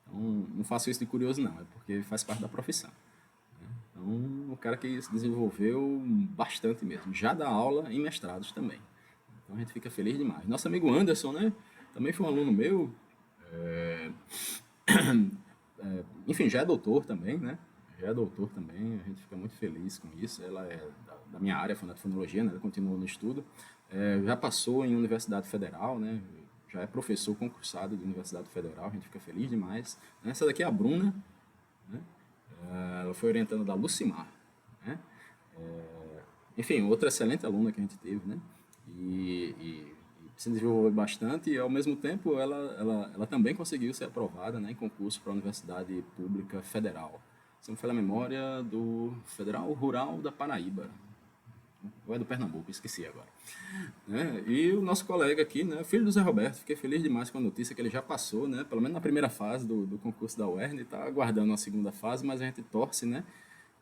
Então, não faço isso de curioso não, é porque faz parte da profissão. Então, um cara que se desenvolveu bastante mesmo. Já dá aula em mestrados também. Então, a gente fica feliz demais. Nosso amigo Anderson, né? Também foi um aluno meu. Enfim, já é doutor também, né? Já é doutor também. A gente fica muito feliz com isso. Ela é da minha área, fonologia, né? Ela continua no estudo. Já passou em Universidade Federal, né? Já é professor concursado de Universidade Federal. A gente fica feliz demais. Essa daqui é a Bruna, né? Ela foi orientando da Lucimar, né? Enfim, outra excelente aluna que a gente teve, né? E se desenvolveu bastante e, ao mesmo tempo, ela também conseguiu ser aprovada, né, em concurso para a Universidade Pública Federal. Se não me falha a memória, do Federal Rural da Paraíba. Ou é do Pernambuco, esqueci agora. Né? E o nosso colega aqui, né, filho do Zé Roberto, fiquei feliz demais com a notícia que ele já passou, né, pelo menos na primeira fase do concurso da UERN, e está aguardando a segunda fase, mas a gente torce, né,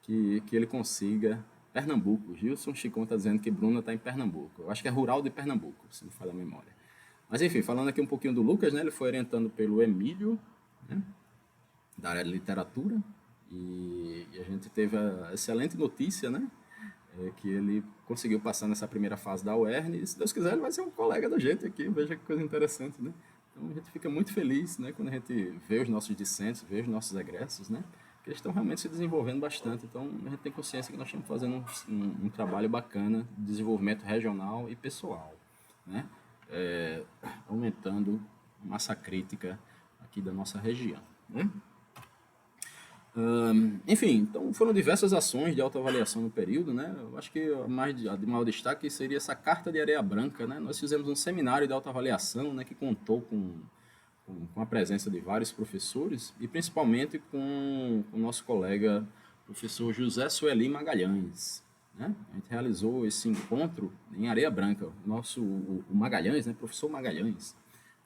que ele consiga. Pernambuco, Gilson Chicon está dizendo que Bruna está em Pernambuco. Eu acho que é rural de Pernambuco, se não falha a memória. Mas enfim, falando aqui um pouquinho do Lucas, né, ele foi orientando pelo Emílio, né, da área de literatura, e a gente teve a excelente notícia, né, que ele conseguiu passar nessa primeira fase da UERN, e se Deus quiser ele vai ser um colega da gente aqui, veja que coisa interessante, né? Então a gente fica muito feliz, né, quando a gente vê os nossos discentes, vê os nossos egressos, né, que eles estão realmente se desenvolvendo bastante. Então a gente tem consciência que nós estamos fazendo um trabalho bacana de desenvolvimento regional e pessoal, né, aumentando a massa crítica aqui da nossa região, né? Enfim, então foram diversas ações de autoavaliação no período, né? Eu acho que a de maior destaque seria essa carta de areia branca, né? Nós fizemos um seminário de autoavaliação, né, que contou com a presença de vários professores e principalmente com o nosso colega professor José Sueli Magalhães, né? A gente realizou esse encontro em Areia Branca. O Magalhães, né, professor Magalhães,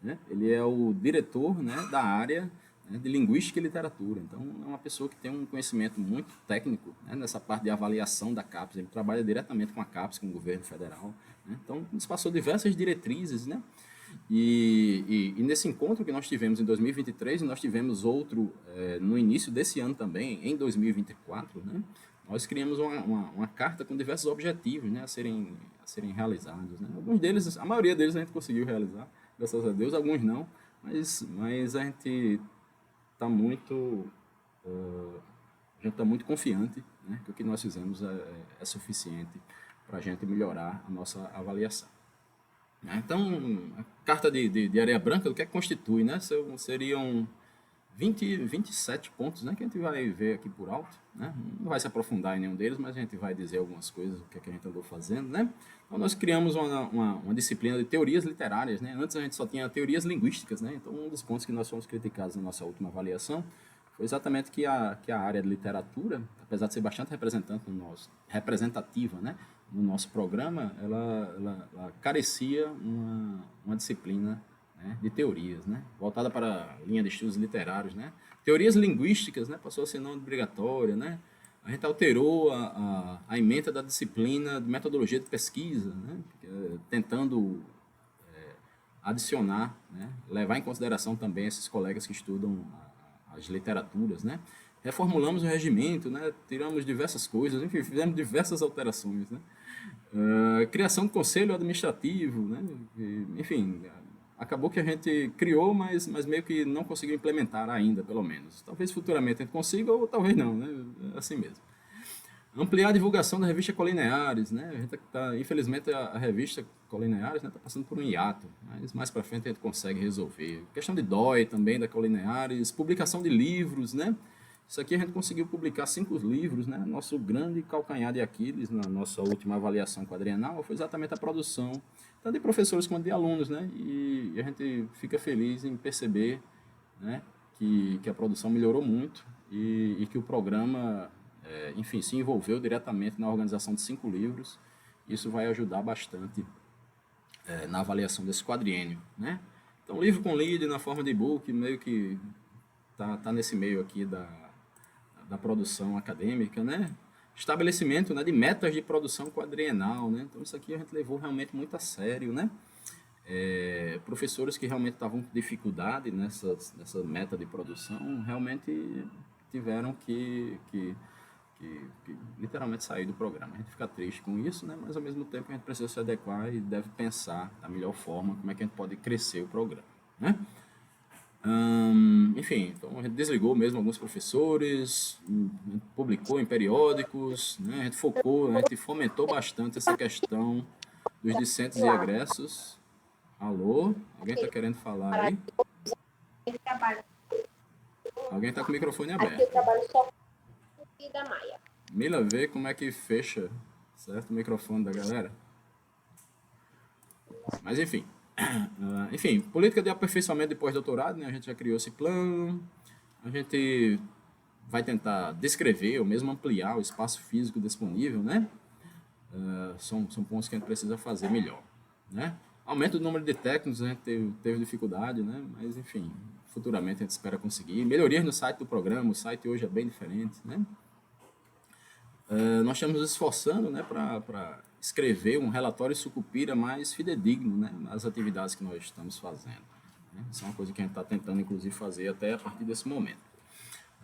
né? Ele é o diretor, né, da área, né, de Linguística e Literatura. Então, é uma pessoa que tem um conhecimento muito técnico, né, nessa parte de avaliação da CAPES. Ele trabalha diretamente com a CAPES, com o governo federal, né? Então, nos passou diversas diretrizes, né? E nesse encontro que nós tivemos em 2023, e nós tivemos outro no início desse ano também, em 2024, né? Nós criamos uma carta com diversos objetivos, né, a serem realizados, né? Alguns deles, a maioria deles a gente conseguiu realizar, graças a Deus, alguns não, mas a gente está muito confiante, né, que o que nós fizemos é suficiente para a gente melhorar a nossa avaliação. Então, a carta de areia branca, o que é que constitui, né? Seriam 27 pontos, né, que a gente vai ver aqui por alto, né? Não vai se aprofundar em nenhum deles, mas a gente vai dizer algumas coisas, o que é que a gente andou fazendo, né? Então, nós criamos uma disciplina de teorias literárias, né? Antes a gente só tinha teorias linguísticas, né? Então, um dos pontos que nós fomos criticados na nossa última avaliação foi exatamente que a área de literatura, apesar de ser bastante representativa, né, no nosso programa, ela carecia uma disciplina, né, de teorias, né, voltada para a linha de estudos literários, né. Teorias linguísticas, né, passou a ser não obrigatória, né. A gente alterou a ementa da disciplina de metodologia de pesquisa, né, tentando adicionar, né, levar em consideração também esses colegas que estudam as literaturas, né? Reformulamos o regimento, né? Tiramos diversas coisas, enfim, fizemos diversas alterações, né? Criação do conselho administrativo, né? Enfim, acabou que a gente criou, mas meio que não conseguiu implementar ainda, pelo menos. Talvez futuramente a gente consiga, ou talvez não, né? Assim mesmo. Ampliar a divulgação da revista Colineares, né? A gente infelizmente a revista Colineares está passando por um hiato, mas mais para frente a gente consegue resolver. Questão de DOI também da Colineares, publicação de livros, né? Isso aqui a gente conseguiu publicar 5 livros, né? Nosso grande calcanhar de Aquiles na nossa última avaliação quadrienal foi exatamente a produção, tanto de professores quanto de alunos, né? E a gente fica feliz em perceber, né, que a produção melhorou muito e que o programa, enfim, se envolveu diretamente na organização de 5 livros. Isso vai ajudar bastante na avaliação desse quadriênio, né? Então, livro com lead na forma de e-book, meio que tá nesse meio aqui da produção acadêmica, né? Estabelecimento, né, de metas de produção quadrienal, né? Então, isso aqui a gente levou realmente muito a sério, né? Professores que realmente estavam com dificuldade nessa meta de produção realmente tiveram que literalmente sair do programa. A gente fica triste com isso, né? Mas ao mesmo tempo a gente precisa se adequar e deve pensar da melhor forma como é que a gente pode crescer o programa, né? Enfim, então a gente desligou mesmo alguns professores, publicou em periódicos, né? A gente focou, a gente fomentou bastante essa questão dos discentes e egressos. Alô? Alguém está querendo falar aí? Alguém está com o microfone Aqui eu aberto. trabalho só com o da Maia. Mila, vê como é que fecha, certo, o microfone da galera. Mas enfim. Enfim, política de aperfeiçoamento de pós-doutorado, né? A gente já criou esse plano. A gente vai tentar descrever ou mesmo ampliar o espaço físico disponível, né? São pontos que a gente precisa fazer melhor, né? Aumento do número de técnicos, a gente teve dificuldade, né? Mas, enfim, futuramente a gente espera conseguir. Melhorias no site do programa, o site hoje é bem diferente, né? Nós estamos nos esforçando, né, para escrever um relatório sucupira mais fidedigno, né, nas atividades que nós estamos fazendo, né? Isso é uma coisa que a gente está tentando, inclusive, fazer até a partir desse momento,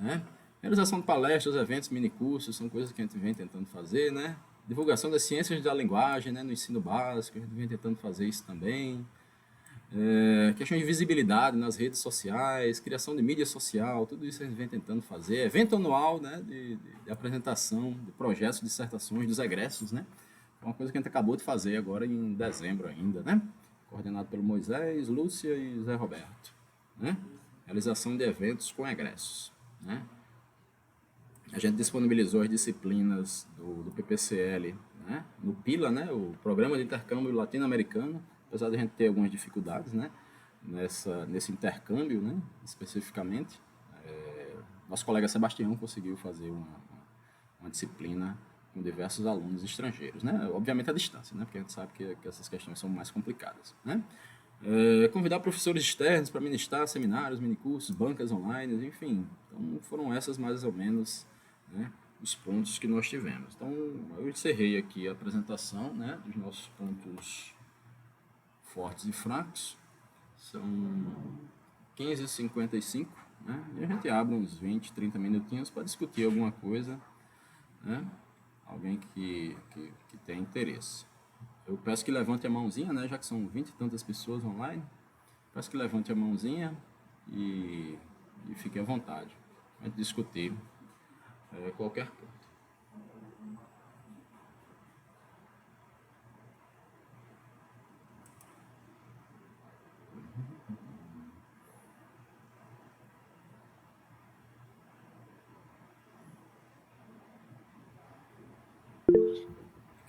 né? Realização de palestras, eventos, minicursos, são coisas que a gente vem tentando fazer, né? Divulgação das ciências da linguagem, né, no ensino básico, a gente vem tentando fazer isso também. Questão de visibilidade nas redes sociais, criação de mídia social, tudo isso a gente vem tentando fazer. Evento anual, né, de apresentação de projetos, dissertações dos egressos, né? É uma coisa que a gente acabou de fazer agora em dezembro ainda, né? Coordenado pelo Moisés, Lúcia e Zé Roberto, né? Realização de eventos com egressos, né? A gente disponibilizou as disciplinas do PPCL, né, no PILA, né, o Programa de Intercâmbio Latino-Americano, apesar de a gente ter algumas dificuldades, né, nesse intercâmbio, né, especificamente. Nosso colega Sebastião conseguiu fazer uma disciplina com diversos alunos estrangeiros, né, obviamente à distância, né, porque a gente sabe que essas questões são mais complicadas, né. Convidar professores externos para ministrar seminários, minicursos, bancas online, enfim. Então, foram essas mais ou menos, né, os pontos que nós tivemos. Então, eu encerrei aqui a apresentação, né, dos nossos pontos fortes e fracos. São 15h55, né, e a gente abre uns 20, 30 minutinhos para discutir alguma coisa, né, alguém que tem interesse. Eu peço que levante a mãozinha, né, já que são 20 e tantas pessoas online. Peço que levante a mãozinha e fique à vontade para discutir qualquer ponto.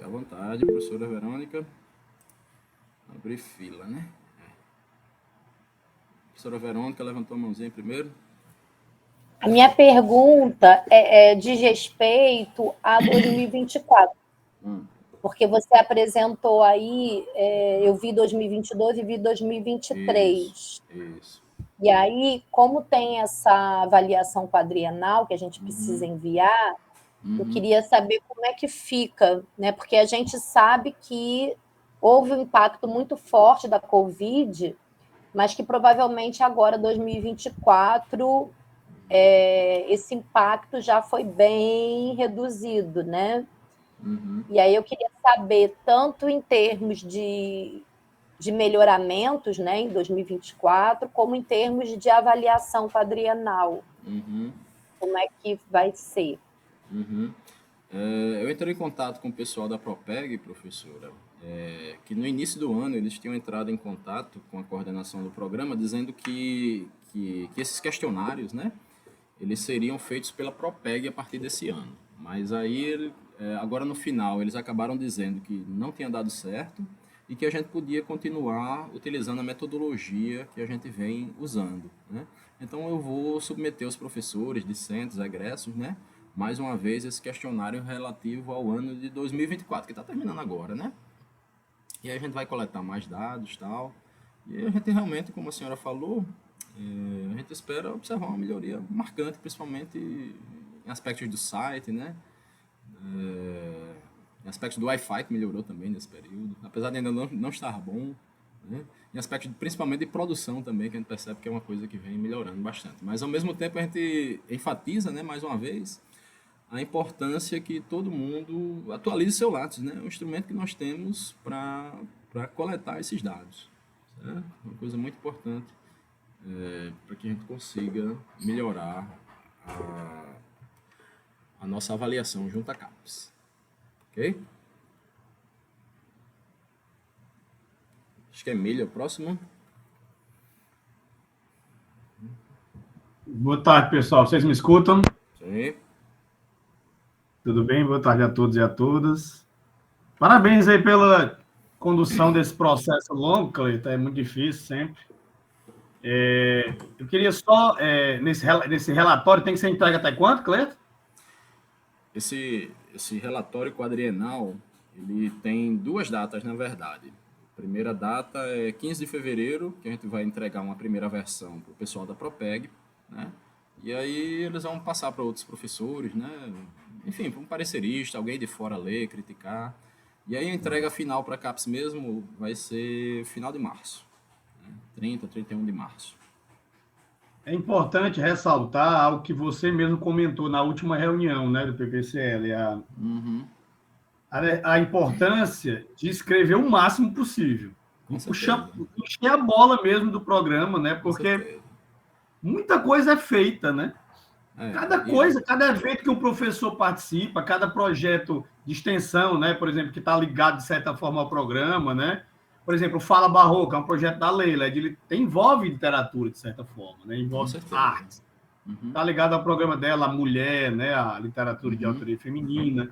Fica à vontade, professora Verônica. Abrir fila, né? Professora Verônica levantou a mãozinha primeiro. A minha pergunta diz respeito a 2024. Porque você apresentou aí, eu vi 2022 e vi 2023. Isso. E aí, como tem essa avaliação quadrienal que a gente precisa enviar, eu queria saber como é que fica, né? Porque a gente sabe que houve um impacto muito forte da Covid, mas que provavelmente agora, 2024, esse impacto já foi bem reduzido, né? E aí eu queria saber, tanto em termos de melhoramentos, né, em 2024, como em termos de avaliação quadrienal. Como é que vai ser? Eu entrei em contato com o pessoal da Propeg, professora, que no início do ano eles tinham entrado em contato com a coordenação do programa, dizendo que esses questionários, né, eles seriam feitos pela Propeg a partir desse ano. Mas aí, agora no final, eles acabaram dizendo que não tinha dado certo e que a gente podia continuar utilizando a metodologia que a gente vem usando, né? Então, eu vou submeter os professores, discentes, egressos, né, mais uma vez, esse questionário relativo ao ano de 2024, que está terminando agora, né? E aí a gente vai coletar mais dados e tal. E aí a gente realmente, como a senhora falou, a gente espera observar uma melhoria marcante, principalmente em aspectos do site, né? Em aspectos do Wi-Fi, que melhorou também nesse período, apesar de ainda não estar bom, né? Em aspectos principalmente de produção também, que a gente percebe que é uma coisa que vem melhorando bastante. Mas, ao mesmo tempo, a gente enfatiza, né, mais uma vez, a importância que todo mundo atualize seu Lattes, né? É um instrumento que nós temos para coletar esses dados. Certo? Uma coisa muito importante para que a gente consiga melhorar a nossa avaliação junto à CAPES. Ok? Acho que é Emília, o próximo. Boa tarde, pessoal. Vocês me escutam? Sim. Tudo bem? Boa tarde a todos e a todas. Parabéns aí pela condução desse processo longo, Cleiton. É muito difícil sempre. Eu queria só, nesse relatório, tem que ser entregue até quanto, Cleiton? Esse relatório quadrienal, ele tem 2 datas, na verdade. A primeira data é 15 de fevereiro, que a gente vai entregar uma primeira versão para o pessoal da Propeg, né? E aí eles vão passar para outros professores, né? Enfim, para um parecerista, alguém de fora ler, criticar. E aí a entrega final para a CAPES mesmo vai ser final de março, né? 30, 31 de março. É importante ressaltar algo que você mesmo comentou na última reunião, né, do PPCL, a importância de escrever o máximo possível. E encher a bola mesmo do programa, né? Porque muita coisa é feita, né? Cada evento que um professor participa, cada projeto de extensão, né? Por exemplo, que está ligado, de certa forma, ao programa, né? Por exemplo, Fala Barroca, é um projeto da Leila, envolve literatura, de certa forma, né? Envolve artes. Está ligado ao programa dela, a mulher, né? A literatura de autoria feminina.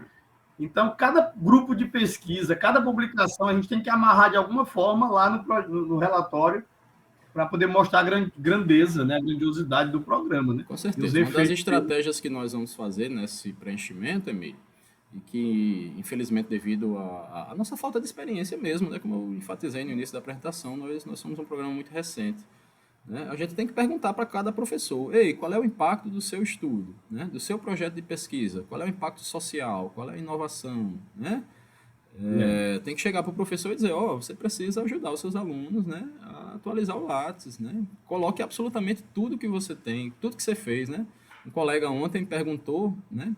Então, cada grupo de pesquisa, cada publicação, a gente tem que amarrar de alguma forma lá no relatório para poder mostrar a grandeza, né, a grandiosidade do programa. Né? Com certeza. Uma das estratégias que nós vamos fazer nesse preenchimento, Emílio, e que, infelizmente, devido à nossa falta de experiência mesmo, né, como eu enfatizei no início da apresentação, nós somos um programa muito recente. Né? A gente tem que perguntar para cada professor, ei, qual é o impacto do seu estudo, né? Do seu projeto de pesquisa, qual é o impacto social, qual é a inovação, né? Tem que chegar para o professor e dizer, você precisa ajudar os seus alunos, né, a atualizar o Lattes, né? Coloque absolutamente tudo que você tem, tudo que você fez, né? Um colega ontem perguntou, né,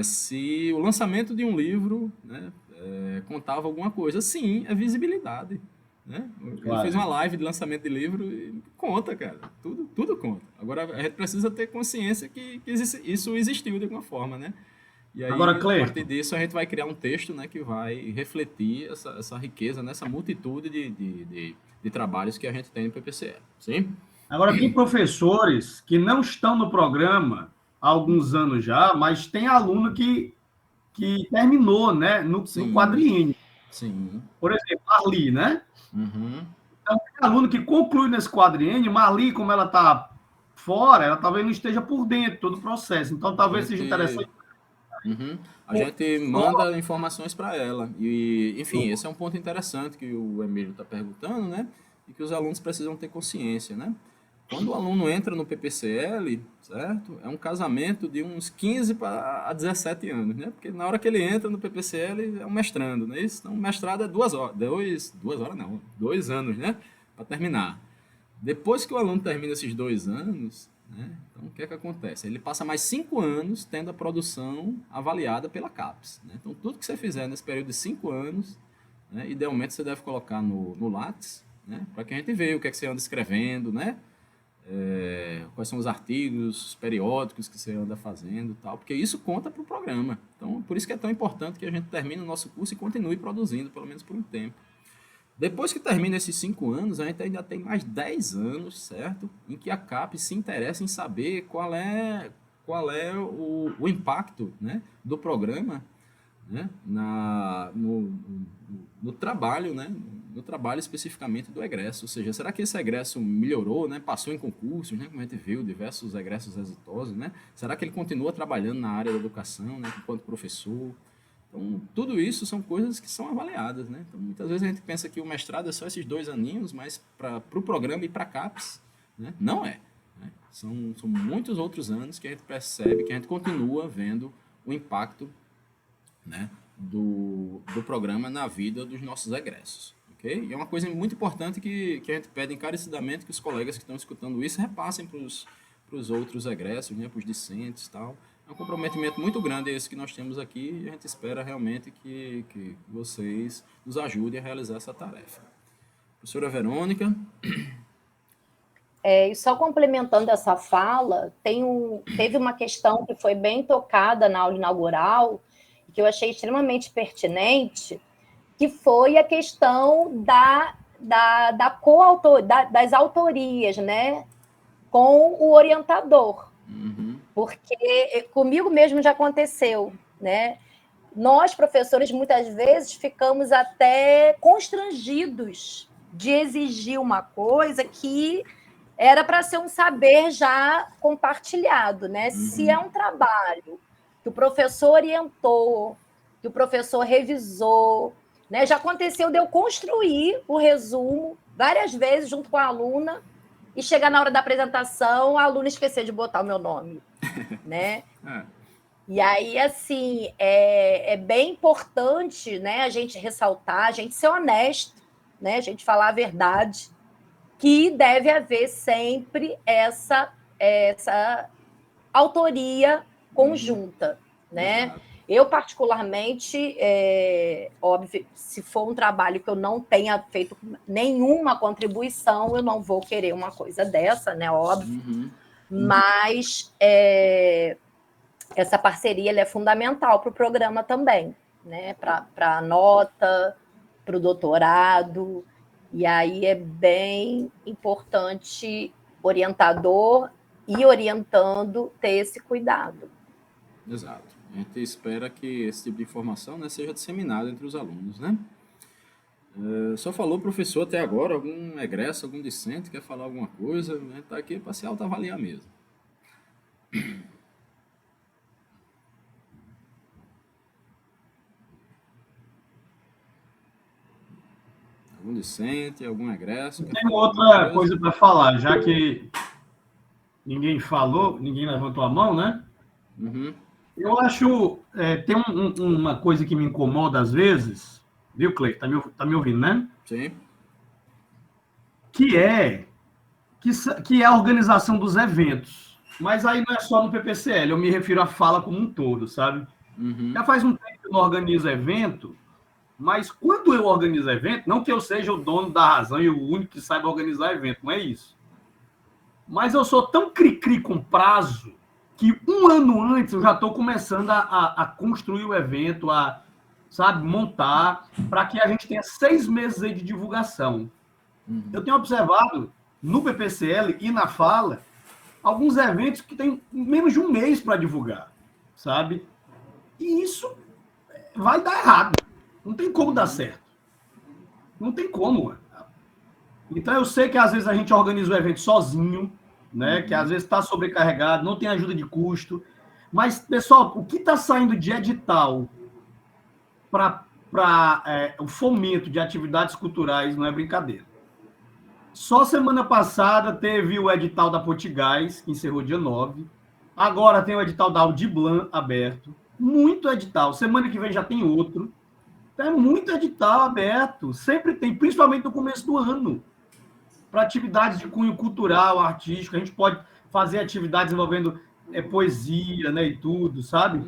se o lançamento de um livro, né, contava alguma coisa. Sim, é visibilidade. Né? Claro. Ele fez uma live de lançamento de livro e conta, cara. Tudo conta. Agora, a gente precisa ter consciência que isso existiu de alguma forma, né? E aí, agora, a partir disso, a gente vai criar um texto, né, que vai refletir essa riqueza, né, essa multitude de trabalhos que a gente tem no PPCE. Sim? Agora, tem professores que não estão no programa há alguns anos já, mas tem aluno que que terminou, né, no quadriênio. Sim. Por exemplo, Marli, né? Uhum. Então, tem aluno que conclui nesse quadriênio, Marli, como ela está fora, ela talvez não esteja por dentro todo o processo. Então, talvez seja interessante. Uhum. A gente manda informações para ela. E, enfim, esse é um ponto interessante que o Emílio está perguntando, né? E que os alunos precisam ter consciência, né? Quando o aluno entra no PPCL, certo? É um casamento de uns 15 a 17 anos, né? Porque na hora que ele entra no PPCL, é um mestrando, né? Então, o mestrado é 2 horas. 2 anos, né? Para terminar. Depois que o aluno termina esses 2 anos, né? Então, o que é que acontece? Ele passa mais 5 anos tendo a produção avaliada pela CAPES, né? Então, tudo que você fizer nesse período de 5 anos, né? Idealmente você deve colocar no Lattes, né? Para que a gente veja o que é que você anda escrevendo, né? Quais são os artigos, os periódicos que você anda fazendo e tal, porque isso conta para o programa. Então, por isso que é tão importante que a gente termine o nosso curso e continue produzindo, pelo menos por um tempo. Depois que termina esses 5 anos, a gente ainda tem mais 10 anos, certo? Em que a CAPES se interessa em saber qual é o impacto, né, do programa, né, no trabalho, né, no trabalho especificamente do egresso. Ou seja, será que esse egresso melhorou, né, passou em concursos, né, como a gente viu, diversos egressos exitosos, né? Será que ele continua trabalhando na área da educação, né, enquanto professor? Então, tudo isso são coisas que são avaliadas, né? Então, muitas vezes a gente pensa que o mestrado é só esses 2 aninhos, mas para o programa e para a CAPES, né, não é. Né? São muitos outros anos que a gente percebe, que a gente continua vendo o impacto, né, do programa na vida dos nossos egressos. Okay? E é uma coisa muito importante que a gente pede encarecidamente que os colegas que estão escutando isso repassem para os outros egressos, né, para os discentes e tal. É um comprometimento muito grande esse que nós temos aqui e a gente espera realmente que vocês nos ajudem a realizar essa tarefa. Professora Verônica. E só complementando essa fala, teve uma questão que foi bem tocada na aula inaugural, que eu achei extremamente pertinente, que foi a questão das autorias, né, com o orientador. Uhum. Porque comigo mesmo já aconteceu, né? Nós, professores, muitas vezes ficamos até constrangidos de exigir uma coisa que era para ser um saber já compartilhado, né? Uhum. Se é um trabalho que o professor orientou, que o professor revisou, né? Já aconteceu de eu construir o resumo várias vezes junto com a aluna e chegar na hora da apresentação, a aluna esquecer de botar o meu nome, né? E aí, assim, é bem importante, né, a gente ressaltar, a gente ser honesto, né, a gente falar a verdade, que deve haver sempre essa autoria conjunta, né? Exato. Eu, particularmente, óbvio, se for um trabalho que eu não tenha feito nenhuma contribuição, eu não vou querer uma coisa dessa, né? Óbvio. Uhum. Mas essa parceria ela é fundamental para o programa também, né? Para a nota, para o doutorado. E aí é bem importante orientador e orientando ter esse cuidado. Exato. A gente espera que esse tipo de informação, né, seja disseminada entre os alunos, né? Só falou o professor até agora, algum egresso, algum discente, quer falar alguma coisa, né? Está aqui para se autoavaliar mesmo. Algum discente, algum egresso? Tem outra coisa para falar, já que ninguém falou, ninguém levantou a mão, né? Uhum. Eu acho, tem uma coisa que me incomoda às vezes, viu, Cleiton? Tá me ouvindo, né? Sim. Que é a organização dos eventos. Mas aí não é só no PPCL, eu me refiro à fala como um todo, sabe? Uhum. Já faz um tempo que eu não organizo evento, mas quando eu organizo evento, não que eu seja o dono da razão e o único que saiba organizar evento, não é isso. Mas eu sou tão cri-cri com prazo que um ano antes eu já estou começando a construir o evento, sabe, montar, para que a gente tenha 6 meses aí de divulgação. Uhum. Eu tenho observado no PPCL e na fala alguns eventos que têm menos de um mês para divulgar, sabe? E isso vai dar errado. Não tem como dar certo. Não tem como. Então, eu sei que às vezes a gente organiza o evento sozinho, né? Que às vezes está sobrecarregado, não tem ajuda de custo. Mas, pessoal, o que está saindo de edital para o fomento de atividades culturais não é brincadeira. Só semana passada teve o edital da Potigás, que encerrou dia 9. Agora tem o edital da Audiblan aberto. Muito edital. Semana que vem já tem outro. Então, é muito edital aberto. Sempre tem, principalmente no começo do ano. Para atividades de cunho cultural, artístico. A gente pode fazer atividades envolvendo poesia, né, e tudo, sabe?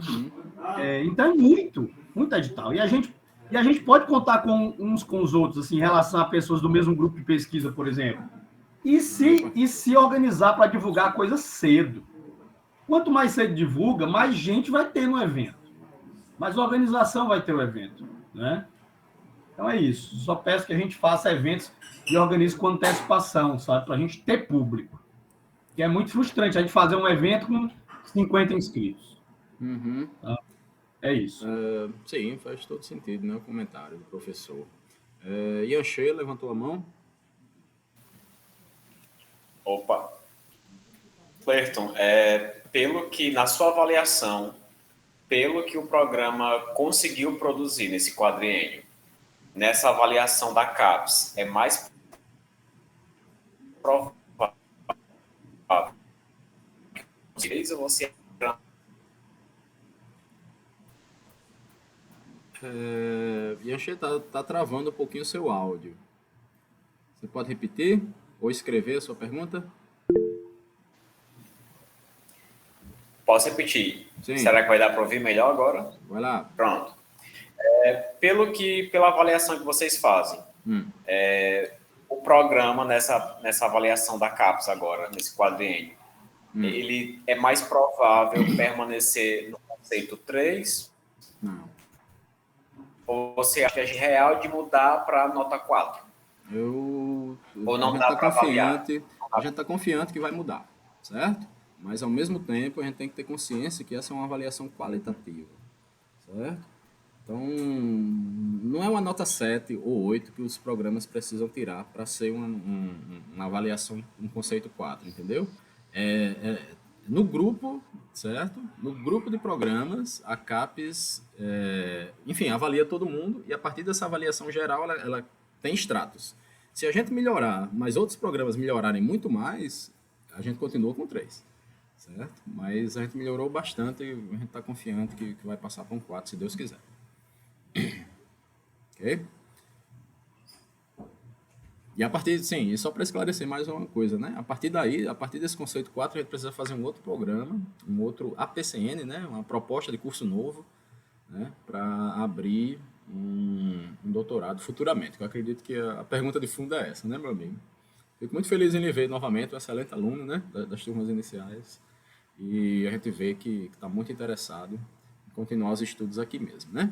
Então, é muito edital. E a gente pode contar com uns com os outros, assim, em relação a pessoas do mesmo grupo de pesquisa, por exemplo. E se organizar para divulgar a coisa cedo. Quanto mais cedo divulga, mais gente vai ter no evento. Mais organização vai ter o evento, né? Então é isso. Só peço que a gente faça eventos e organize com antecipação, sabe? Para a gente ter público. Que é muito frustrante a gente fazer um evento com 50 inscritos. Tá? É isso. Sim, faz todo sentido, né? O comentário do professor. Yanchê levantou a mão. Opa. Clerton, pelo que, na sua avaliação, pelo que o programa conseguiu produzir nesse quadriênio, nessa avaliação da CAPES, é mais provável que você... Yanchê, tá travando um pouquinho o seu áudio. Você pode repetir ou escrever a sua pergunta? Posso repetir? Sim. Será que vai dar para ouvir melhor agora? Vai lá. Pronto. Pela avaliação que vocês fazem, o programa nessa avaliação da CAPES agora, nesse quadriênio, ele é mais provável permanecer no conceito 3? Não. Ou você acha que é real de mudar para nota 4? Ou não dá para avaliar? A gente está confiante que vai mudar, certo? Mas, ao mesmo tempo, a gente tem que ter consciência que essa é uma avaliação qualitativa, certo? Então, não é uma nota 7 ou 8 que os programas precisam tirar para ser uma avaliação, um conceito 4, entendeu? No grupo, certo? No grupo de programas, a CAPES, enfim, avalia todo mundo e, a partir dessa avaliação geral, ela tem estratos. Se a gente melhorar, mas outros programas melhorarem muito mais, a gente continua com 3. Certo? Mas a gente melhorou bastante e a gente está confiante que vai passar para um 4, se Deus quiser. Ok? E a partir, sim, e só para esclarecer mais uma coisa, né? A partir daí, a partir desse conceito 4, a gente precisa fazer um outro programa, um outro APCN, né? Uma proposta de curso novo, né? Para abrir um doutorado futuramente. Eu acredito que a pergunta de fundo é essa, né, meu amigo? Fico muito feliz em lhe ver novamente, um excelente aluno, né? Das turmas iniciais. E a gente vê que está muito interessado em continuar os estudos aqui mesmo, né?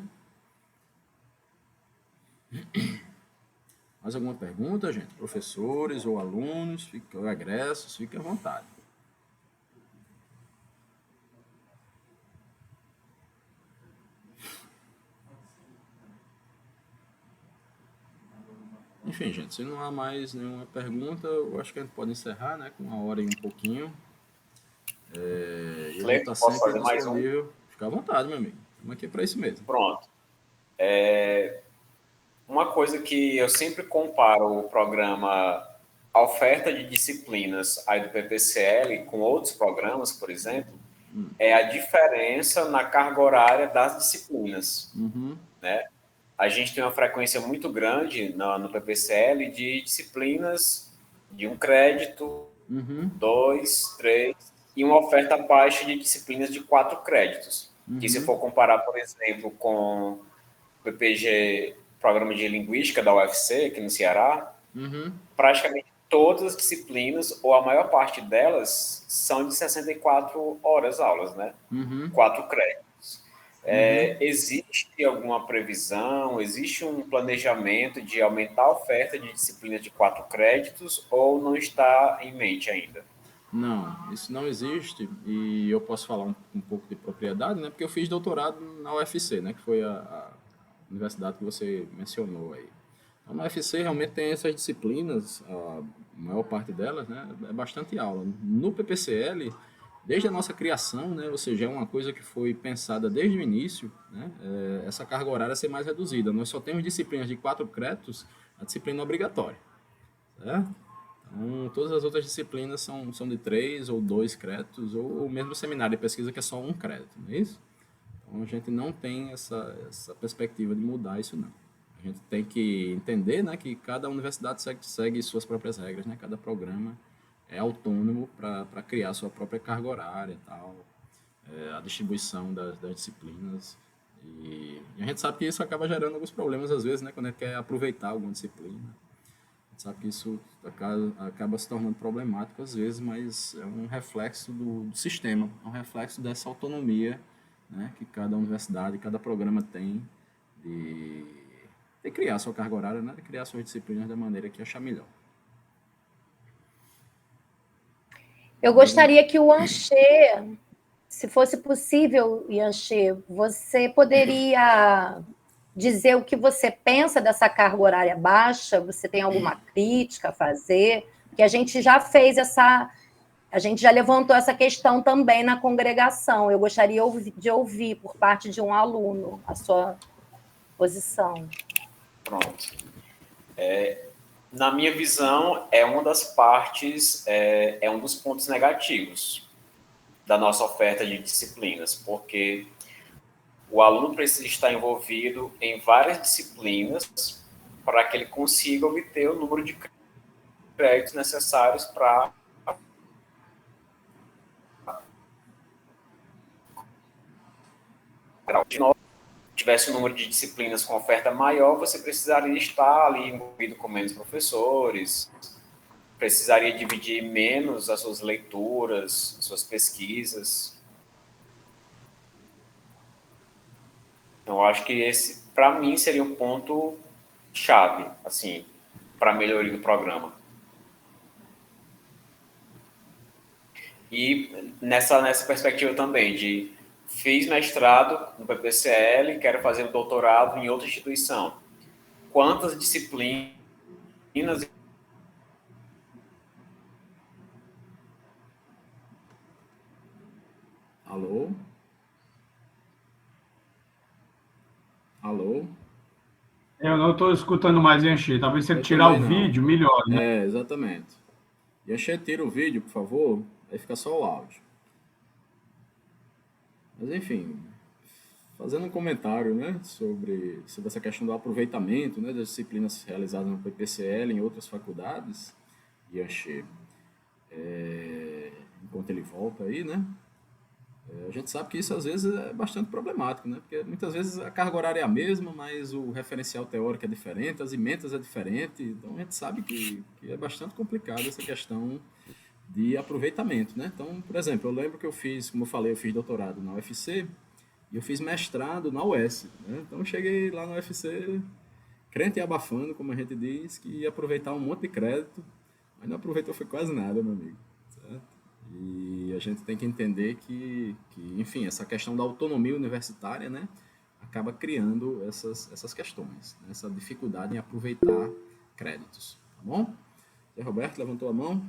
Mais alguma pergunta, gente? Professores ou alunos, ou egressos, fiquem à vontade. Enfim, gente, se não há mais nenhuma pergunta, eu acho que a gente pode encerrar, né? Com 1 hora e um pouquinho. Eu vou estar sempre disponível. Fica à vontade, meu amigo. Estamos aqui para isso mesmo. Pronto. Uma coisa que eu sempre comparo o programa, a oferta de disciplinas aí do PPCL com outros programas, por exemplo, é a diferença na carga horária das disciplinas. Né? A gente tem uma frequência muito grande no PPCL de disciplinas de 1 crédito, 2, 3, e uma oferta baixa de disciplinas de 4 créditos. Que se for comparar, por exemplo, com o PPG, Programa de Linguística da UFC, aqui no Ceará, praticamente todas as disciplinas, ou a maior parte delas, são de 64 horas aulas, né? 4 créditos. Existe alguma previsão, existe um planejamento de aumentar a oferta de disciplinas de 4 créditos ou não está em mente ainda? Não, isso não existe e eu posso falar um pouco de propriedade, né? Porque eu fiz doutorado na UFC, né? Que foi a universidade que você mencionou aí. Então, na UFC realmente tem essas disciplinas, a maior parte delas, né? É bastante aula. No PPCL, desde a nossa criação, né? Ou seja, é uma coisa que foi pensada desde o início, né? Essa carga horária ser mais reduzida. Nós só temos disciplinas de 4 créditos, a disciplina obrigatória, certo? Então, todas as outras disciplinas são de 3 ou 2 créditos, ou mesmo seminário de pesquisa que é só 1 crédito, não é isso? Então, a gente não tem essa perspectiva de mudar isso, não. A gente tem que entender, né, que cada universidade segue suas próprias regras, né? Cada programa é autônomo para criar sua própria carga horária e tal, a distribuição das disciplinas. E a gente sabe que isso acaba gerando alguns problemas, às vezes, né, quando a gente quer aproveitar alguma disciplina. Sabe que isso acaba se tornando problemático às vezes, mas é um reflexo do sistema, é um reflexo dessa autonomia, né, que cada universidade, cada programa tem de criar sua carga horária, né, de criar suas disciplinas da maneira que achar melhor. Eu gostaria que o Anchê, se fosse possível, Anchê, você poderia dizer o que você pensa dessa carga horária baixa? Você tem alguma crítica a fazer? Que a gente já fez a gente já levantou essa questão também na congregação. Eu gostaria de ouvir por parte de um aluno a sua posição. Pronto. Na minha visão, é uma das partes, é um dos pontos negativos da nossa oferta de disciplinas, porque o aluno precisa estar envolvido em várias disciplinas para que ele consiga obter o número de créditos necessários para tivesse um número de disciplinas com oferta maior, você precisaria estar ali envolvido com menos professores, precisaria dividir menos as suas leituras, as suas pesquisas. Eu acho que esse, para mim, seria um ponto chave, assim, para a melhoria do programa. E nessa perspectiva também de fiz mestrado no PPCL, quero fazer um doutorado em outra instituição. Quantas disciplinas... Alô? Alô? Eu não estou escutando mais, Anchê. Talvez se ele Eu tirar o também não. vídeo, melhor, né? Exatamente. E Anchê, tira o vídeo, por favor, aí fica só o áudio. Mas, enfim, fazendo um comentário, né, sobre essa questão do aproveitamento, né, das disciplinas realizadas no PPCL em outras faculdades, e Anchê, enquanto ele volta aí, né, a gente sabe que isso às vezes é bastante problemático, né, porque muitas vezes a carga horária é a mesma, mas o referencial teórico é diferente, as emendas é diferente, então a gente sabe que é bastante complicado essa questão de aproveitamento, né. Então, por exemplo, eu lembro que eu fiz, como eu falei, eu fiz doutorado na UFC, e eu fiz mestrado na UES, né? Então eu cheguei lá na UFC, crente e abafando, como a gente diz, que ia aproveitar um monte de crédito, mas não aproveitou foi quase nada, meu amigo. Certo? E a gente tem que entender que, enfim, essa questão da autonomia universitária, né, acaba criando essas questões, né, essa dificuldade em aproveitar créditos. Tá bom? Zé Roberto levantou a mão.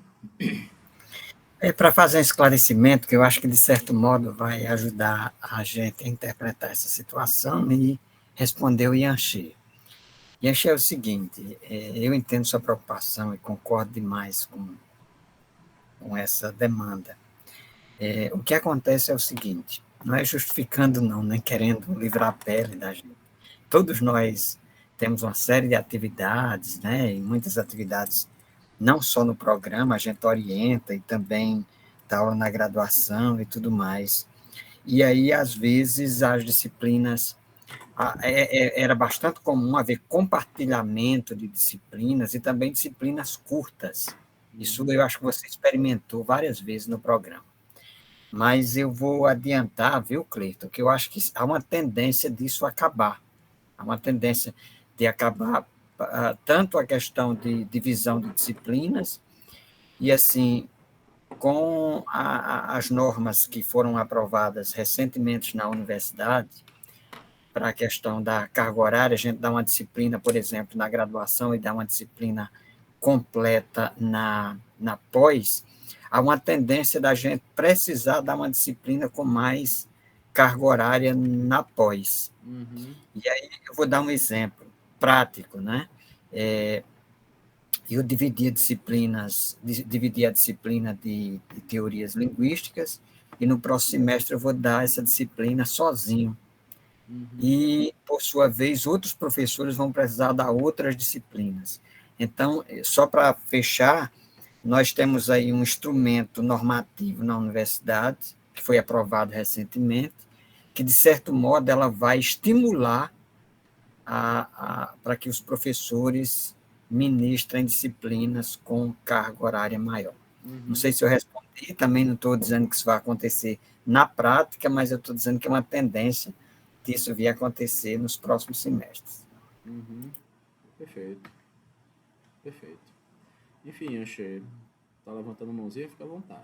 Para fazer um esclarecimento, que eu acho que, de certo modo, vai ajudar a gente a interpretar essa situação e responder o Yanchi. Yanchi é o seguinte, eu entendo sua preocupação e concordo demais com essa demanda. O que acontece é o seguinte, não é justificando não, nem querendo livrar a pele da gente. Todos nós temos uma série de atividades, né, e muitas atividades não só no programa, a gente orienta e também dá aula na graduação e tudo mais. E aí, às vezes, as disciplinas... Era bastante comum haver compartilhamento de disciplinas e também disciplinas curtas. Isso eu acho que você experimentou várias vezes no programa. Mas eu vou adiantar, viu, Cleiton, que eu acho que há uma tendência disso acabar. Há uma tendência de acabar tanto a questão de divisão de disciplinas, e assim, com as normas que foram aprovadas recentemente na universidade, para a questão da carga horária, a gente dá uma disciplina, por exemplo, na graduação e dá uma disciplina completa na pós, há uma tendência da gente precisar dar uma disciplina com mais carga horária na pós. Uhum. E aí eu vou dar um exemplo prático, né? Eu dividi a disciplina de teorias linguísticas e no próximo semestre eu vou dar essa disciplina sozinho. Uhum. E, por sua vez, outros professores vão precisar dar outras disciplinas. Então, só para fechar, nós temos aí um instrumento normativo na universidade, que foi aprovado recentemente, que, de certo modo, ela vai estimular para que os professores ministrem disciplinas com carga horária maior. Uhum. Não sei se eu respondi, também não estou dizendo que isso vai acontecer na prática, mas eu estou dizendo que é uma tendência disso vir a acontecer nos próximos semestres. Uhum. Perfeito. Enfim, Anche, está levantando a mãozinha, fica à vontade.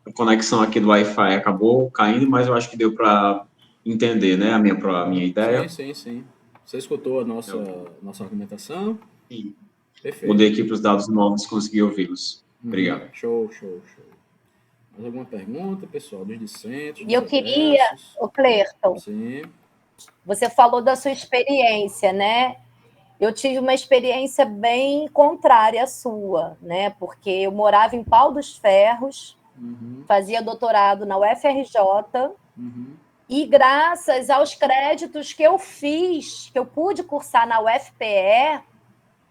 A conexão aqui do Wi-Fi acabou caindo, mas eu acho que deu para entender, né, a minha ideia. Sim. Você escutou a nossa argumentação? Sim. Perfeito. Mudei aqui para os dados novos e consegui ouvi-los. Obrigado. Show. Mais alguma pergunta, pessoal, dos discentes? E eu queria, o Clerton, sim. Você falou da sua experiência, né? Eu tive uma experiência bem contrária à sua, né? Porque eu morava em Pau dos Ferros, fazia doutorado na UFRJ, e graças aos créditos que eu fiz, que eu pude cursar na UFPE,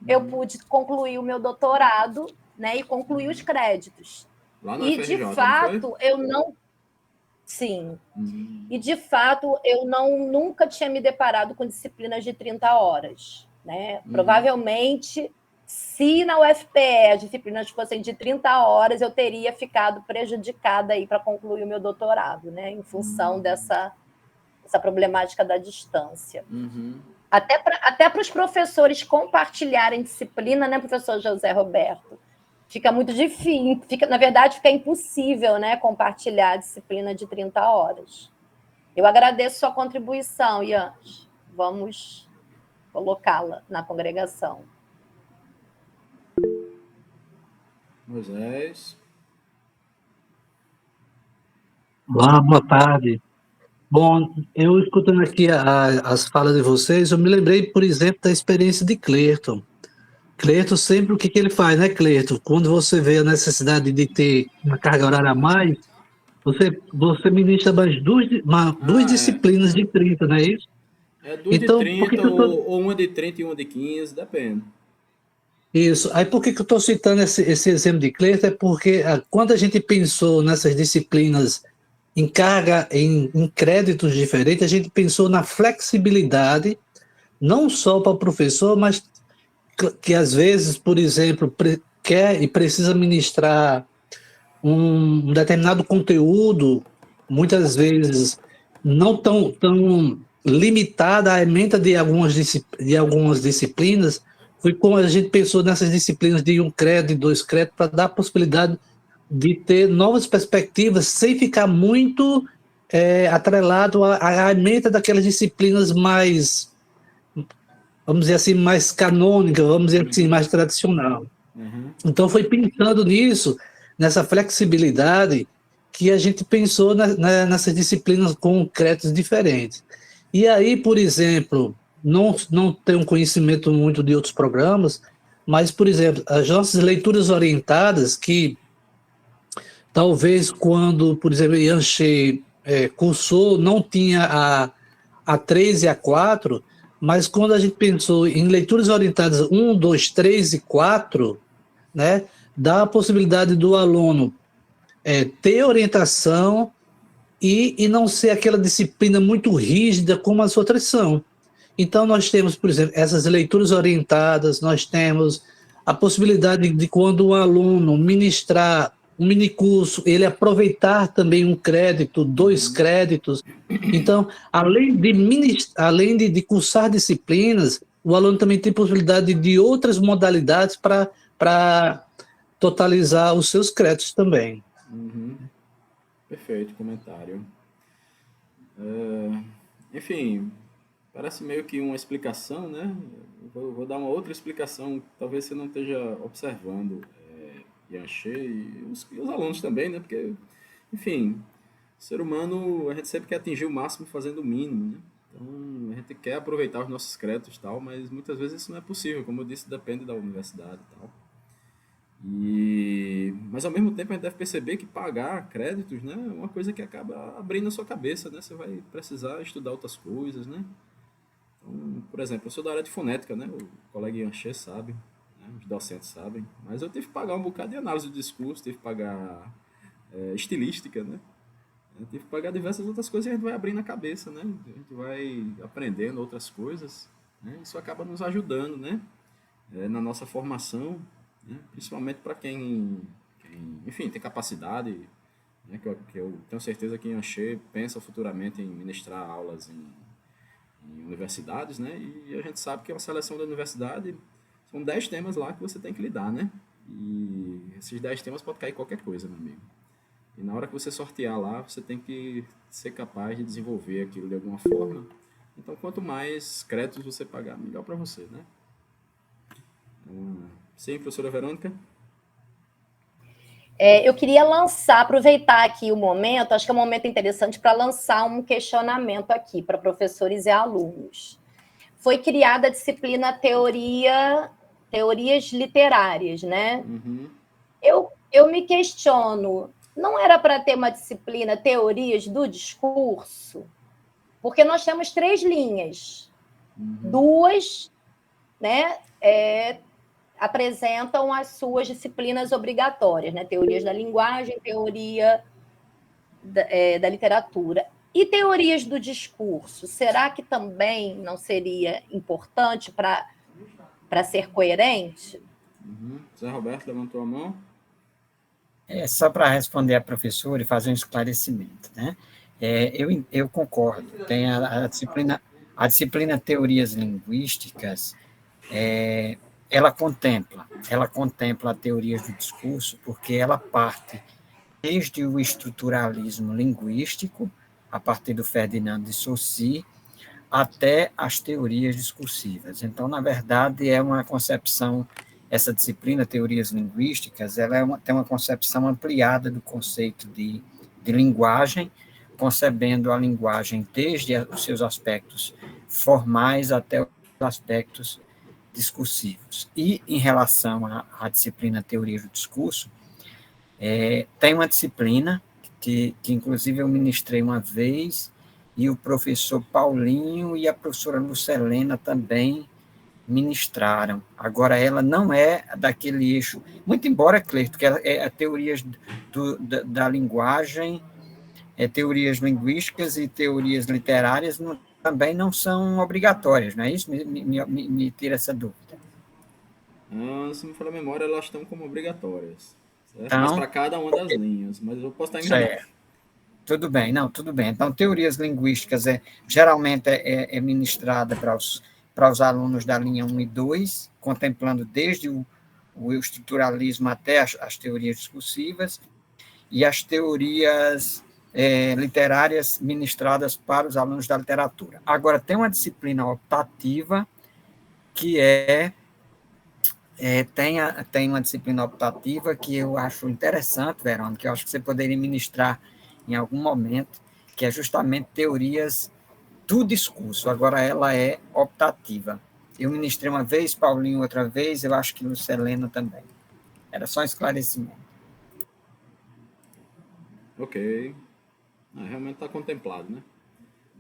eu pude concluir o meu doutorado, né? E concluir os créditos. Lá na E, UFRJ, de fato, eu não... Sim. E, de fato, eu nunca tinha me deparado com disciplinas de 30 horas. Né? Provavelmente, se na UFPE as disciplinas fossem de 30 horas, eu teria ficado prejudicada para concluir o meu doutorado, né? Em função dessa problemática da distância. Até para os professores compartilharem disciplina, né, professor José Roberto? Fica muito difícil, na verdade, fica impossível, né, compartilhar a disciplina de 30 horas. Eu agradeço sua contribuição, Ian. Vamos colocá-la na congregação. Moisés. Olá, boa tarde. Bom, eu escutando aqui as falas de vocês, eu me lembrei, por exemplo, da experiência de Clerton. Clerton, sempre o que ele faz, né, Clerton? Quando você vê a necessidade de ter uma carga horária a mais, você ministra mais duas disciplinas de 30, não é isso? Duas de 30 ou uma de 30 e uma de 15, depende. Isso. Aí por que eu estou citando esse exemplo de Clerton? É porque quando a gente pensou nessas disciplinas em carga, em créditos diferentes, a gente pensou na flexibilidade, não só para o professor, mas que às vezes, por exemplo, quer e precisa ministrar um determinado conteúdo, muitas vezes não tão limitada à ementa de algumas disciplinas, foi como a gente pensou nessas disciplinas de 1 crédito, 2 créditos, para dar a possibilidade de ter novas perspectivas, sem ficar muito atrelado à ementa daquelas disciplinas mais, vamos dizer assim, mais canônicas, vamos dizer assim, mais tradicional. Então, foi pensando nisso, nessa flexibilidade, que a gente pensou nessas disciplinas com créditos diferentes. E aí, por exemplo, não tenho conhecimento muito de outros programas, mas, por exemplo, as nossas leituras orientadas, que talvez quando, por exemplo, Yanche cursou, não tinha a 3 e a 4, mas quando a gente pensou em leituras orientadas 1, 2, 3 e 4, né, dá a possibilidade do aluno ter orientação e não ser aquela disciplina muito rígida como as outras são. Então, nós temos, por exemplo, essas leituras orientadas, nós temos a possibilidade de quando um aluno ministrar um minicurso, ele aproveitar também 1 crédito, 2 créditos. Então, além de cursar disciplinas, o aluno também tem possibilidade de outras modalidades para totalizar os seus créditos também. Uhum. Perfeito comentário. Enfim, parece meio que uma explicação, né? Vou dar uma outra explicação, talvez você não esteja observando, Yanche e os alunos também, né? Porque, enfim, ser humano, a gente sempre quer atingir o máximo fazendo o mínimo, né? Então, a gente quer aproveitar os nossos créditos e tal, mas muitas vezes isso não é possível, como eu disse, depende da universidade e tal. Mas ao mesmo tempo a gente deve perceber que pagar créditos, né, é uma coisa que acaba abrindo a sua cabeça, né? Você vai precisar estudar outras coisas, né? Então, por exemplo, eu sou da área de fonética, né? O colega Yanche sabe, né? Os docentes sabem, mas eu tive que pagar um bocado de análise do discurso, tive que pagar estilística, né? Eu tive que pagar diversas outras coisas e a gente vai abrindo a cabeça, né? A gente vai aprendendo outras coisas, né? Isso acaba nos ajudando, né? Na nossa formação, né? Principalmente para quem, enfim, tem capacidade, né? Que eu tenho certeza que Yanche pensa futuramente em ministrar aulas em universidades, né? E a gente sabe que a seleção da universidade são 10 temas lá que você tem que lidar, né? E esses 10 temas pode cair qualquer coisa, meu amigo. E na hora que você sortear lá, você tem que ser capaz de desenvolver aquilo de alguma forma. Então, quanto mais créditos você pagar, melhor para você, né? Sim, professora Verônica? Eu queria aproveitar aqui o momento, acho que é um momento interessante para lançar um questionamento aqui para professores e alunos. Foi criada a disciplina teorias literárias, né? Uhum. Eu me questiono, não era para ter uma disciplina teorias do discurso? Porque nós temos 3 linhas. Uhum. 2, né, apresentam as suas disciplinas obrigatórias, né? Teorias da linguagem, teoria da literatura. E teorias do discurso, será que também não seria importante para ser coerente? Uhum. Zé Roberto levantou a mão. Só para responder a professora e fazer um esclarecimento, né? Eu concordo, tem a disciplina Teorias Linguísticas, ela contempla a teorias do discurso, porque ela parte desde o estruturalismo linguístico, a partir do Ferdinand de Saussure, até as teorias discursivas. Então, na verdade, é uma concepção, essa disciplina, teorias linguísticas, ela tem uma concepção ampliada do conceito de linguagem, concebendo a linguagem desde os seus aspectos formais até os aspectos discursivos. E, em relação à disciplina teoria do discurso, tem uma disciplina que inclusive eu ministrei uma vez, e o professor Paulinho e a professora Lucelena também ministraram. Agora, ela não é daquele eixo, muito embora, Cleito, que ela é teorias da linguagem, teorias linguísticas e teorias literárias também não são obrigatórias, não é isso? Me tira essa dúvida. Se me falar a memória, elas estão como obrigatórias. Certo? Então, mas para cada uma das linhas. Mas eu posso estar enganado. Tudo bem, não, tudo bem. Então, teorias linguísticas geralmente é ministrada para os alunos da linha 1 e 2, contemplando desde o estruturalismo até as teorias discursivas, e as teorias literárias ministradas para os alunos da literatura. Agora, tem uma disciplina optativa que tem uma disciplina optativa que eu acho interessante, Verônica, que eu acho que você poderia ministrar em algum momento, que é justamente teorias do discurso. Agora, ela é optativa. Eu ministrei uma vez, Paulinho outra vez, eu acho que Lucelena também. Era só um esclarecimento. Ok. Realmente está contemplado, né?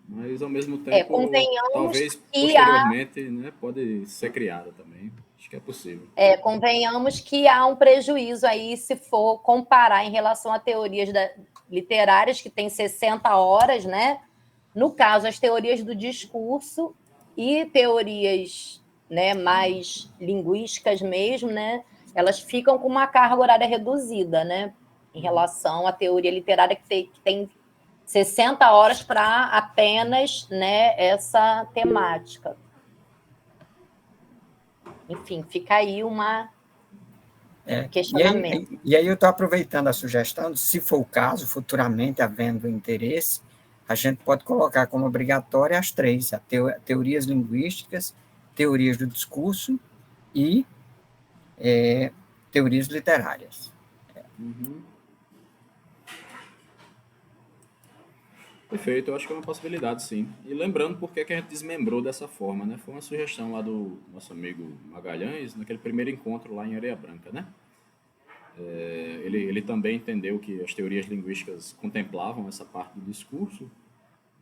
Mas, ao mesmo tempo, talvez posteriormente, né, pode ser criada também. Acho que é possível. Convenhamos que há um prejuízo aí se for comparar em relação a teorias literárias, que tem 60 horas, né? No caso, as teorias do discurso e teorias, né, mais linguísticas mesmo, né? Elas ficam com uma carga horária reduzida, né? Em relação à teoria literária, que tem 60 horas para apenas, né, essa temática. Enfim, fica aí uma questionamento. E aí eu estou aproveitando a sugestão, se for o caso, futuramente havendo interesse, a gente pode colocar como obrigatória as 3, teorias linguísticas, teorias do discurso e teorias literárias. Uhum. Perfeito, eu acho que é uma possibilidade, sim. E lembrando por que a gente desmembrou dessa forma, né? Foi uma sugestão lá do nosso amigo Magalhães, naquele primeiro encontro lá em Areia Branca, né? Ele também entendeu que as teorias linguísticas contemplavam essa parte do discurso,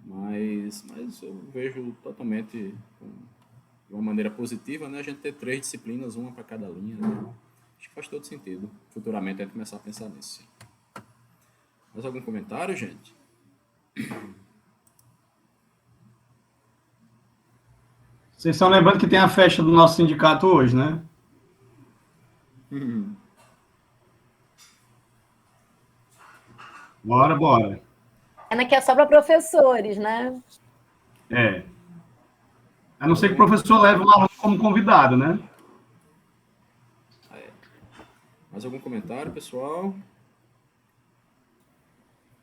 mas eu vejo totalmente de uma maneira positiva, né? A gente ter 3 disciplinas, uma para cada linha, né? Acho que faz todo sentido. Futuramente a gente começar a pensar nisso, sim. Mais algum comentário, gente? Vocês estão lembrando que tem a festa do nosso sindicato hoje, né? Bora. Pena que é só para professores, né? A não ser que o professor leve um aluno como convidado, né? Mais algum comentário, pessoal?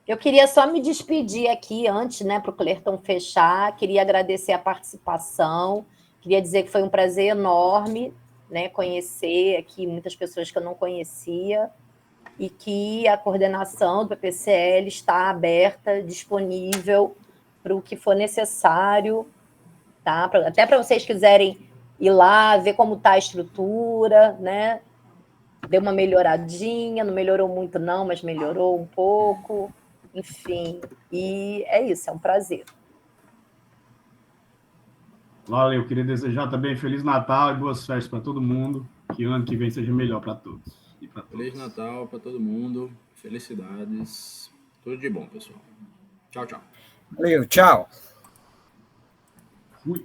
Eu queria só me despedir aqui antes, né, para o Clerton fechar. Queria agradecer a participação. Queria dizer que foi um prazer enorme, né, conhecer aqui muitas pessoas que eu não conhecia e que a coordenação do PPCL está aberta, disponível para o que for necessário, tá? Até para vocês quiserem ir lá, ver como está a estrutura, né? Deu uma melhoradinha, não melhorou muito não, mas melhorou um pouco, enfim. E é isso, é um prazer. Valeu, queria desejar também Feliz Natal e boas festas para todo mundo. Que o ano que vem seja melhor para todos. E para todos. Feliz Natal para todo mundo. Felicidades. Tudo de bom, pessoal. Tchau, tchau. Valeu, tchau. Fui.